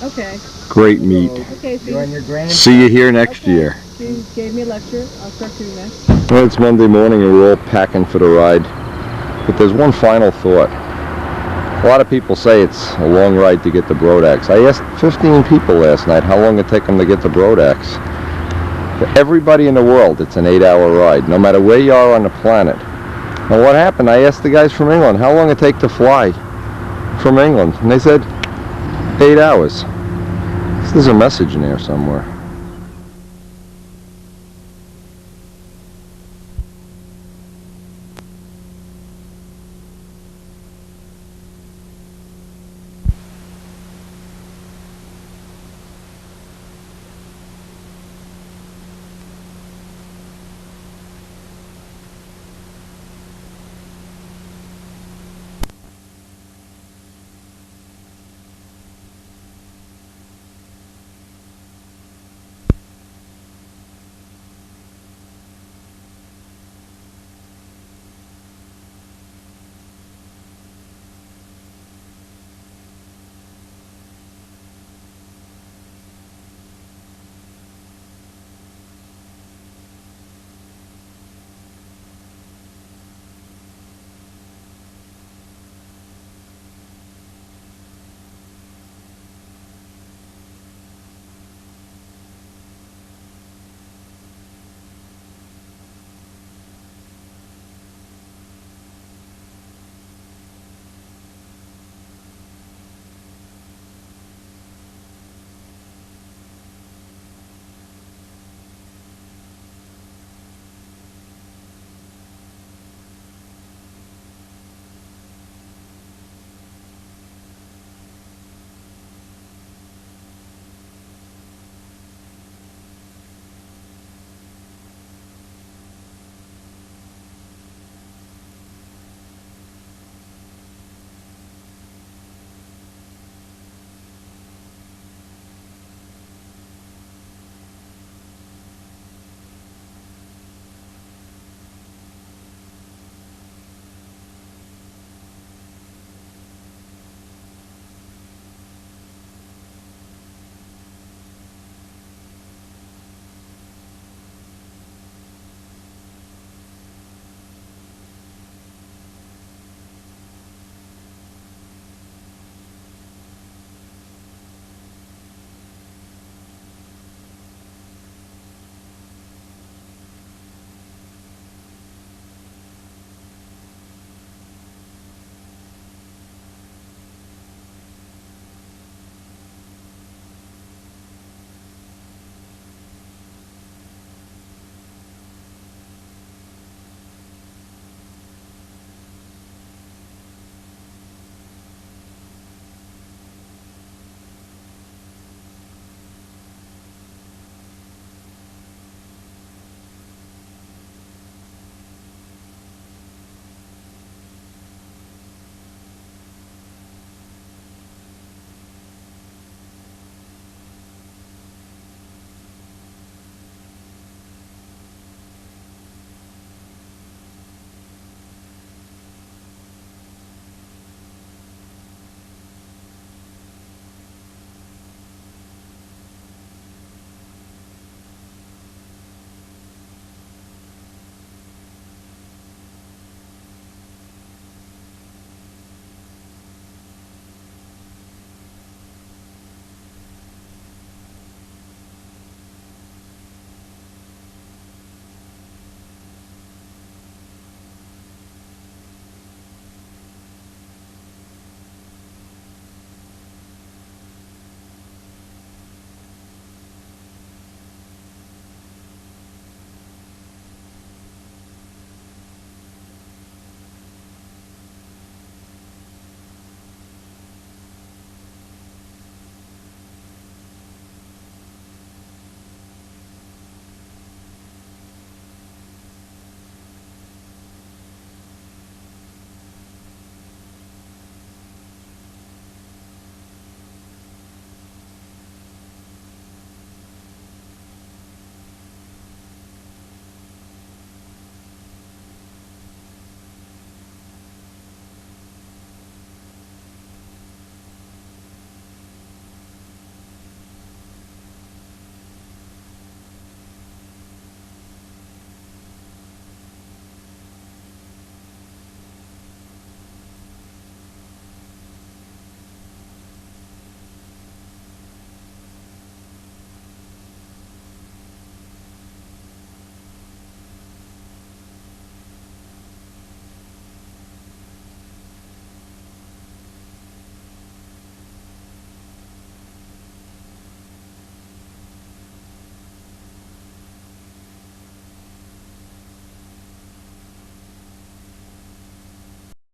Okay. Great meat. Okay, See you here next year. She gave me a lecture. I'll start doing that. Well, it's Monday morning and we're all packing for the ride. But there's one final thought. A lot of people say it's a long ride to get to Brodaks. I asked 15 people last night how long it take them to get to Brodaks. For everybody in the world, it's an 8-hour ride, no matter where you are on the planet. Now what happened, I asked the guys from England how long it take to fly from England, and they said 8 hours. So there's a message in there somewhere.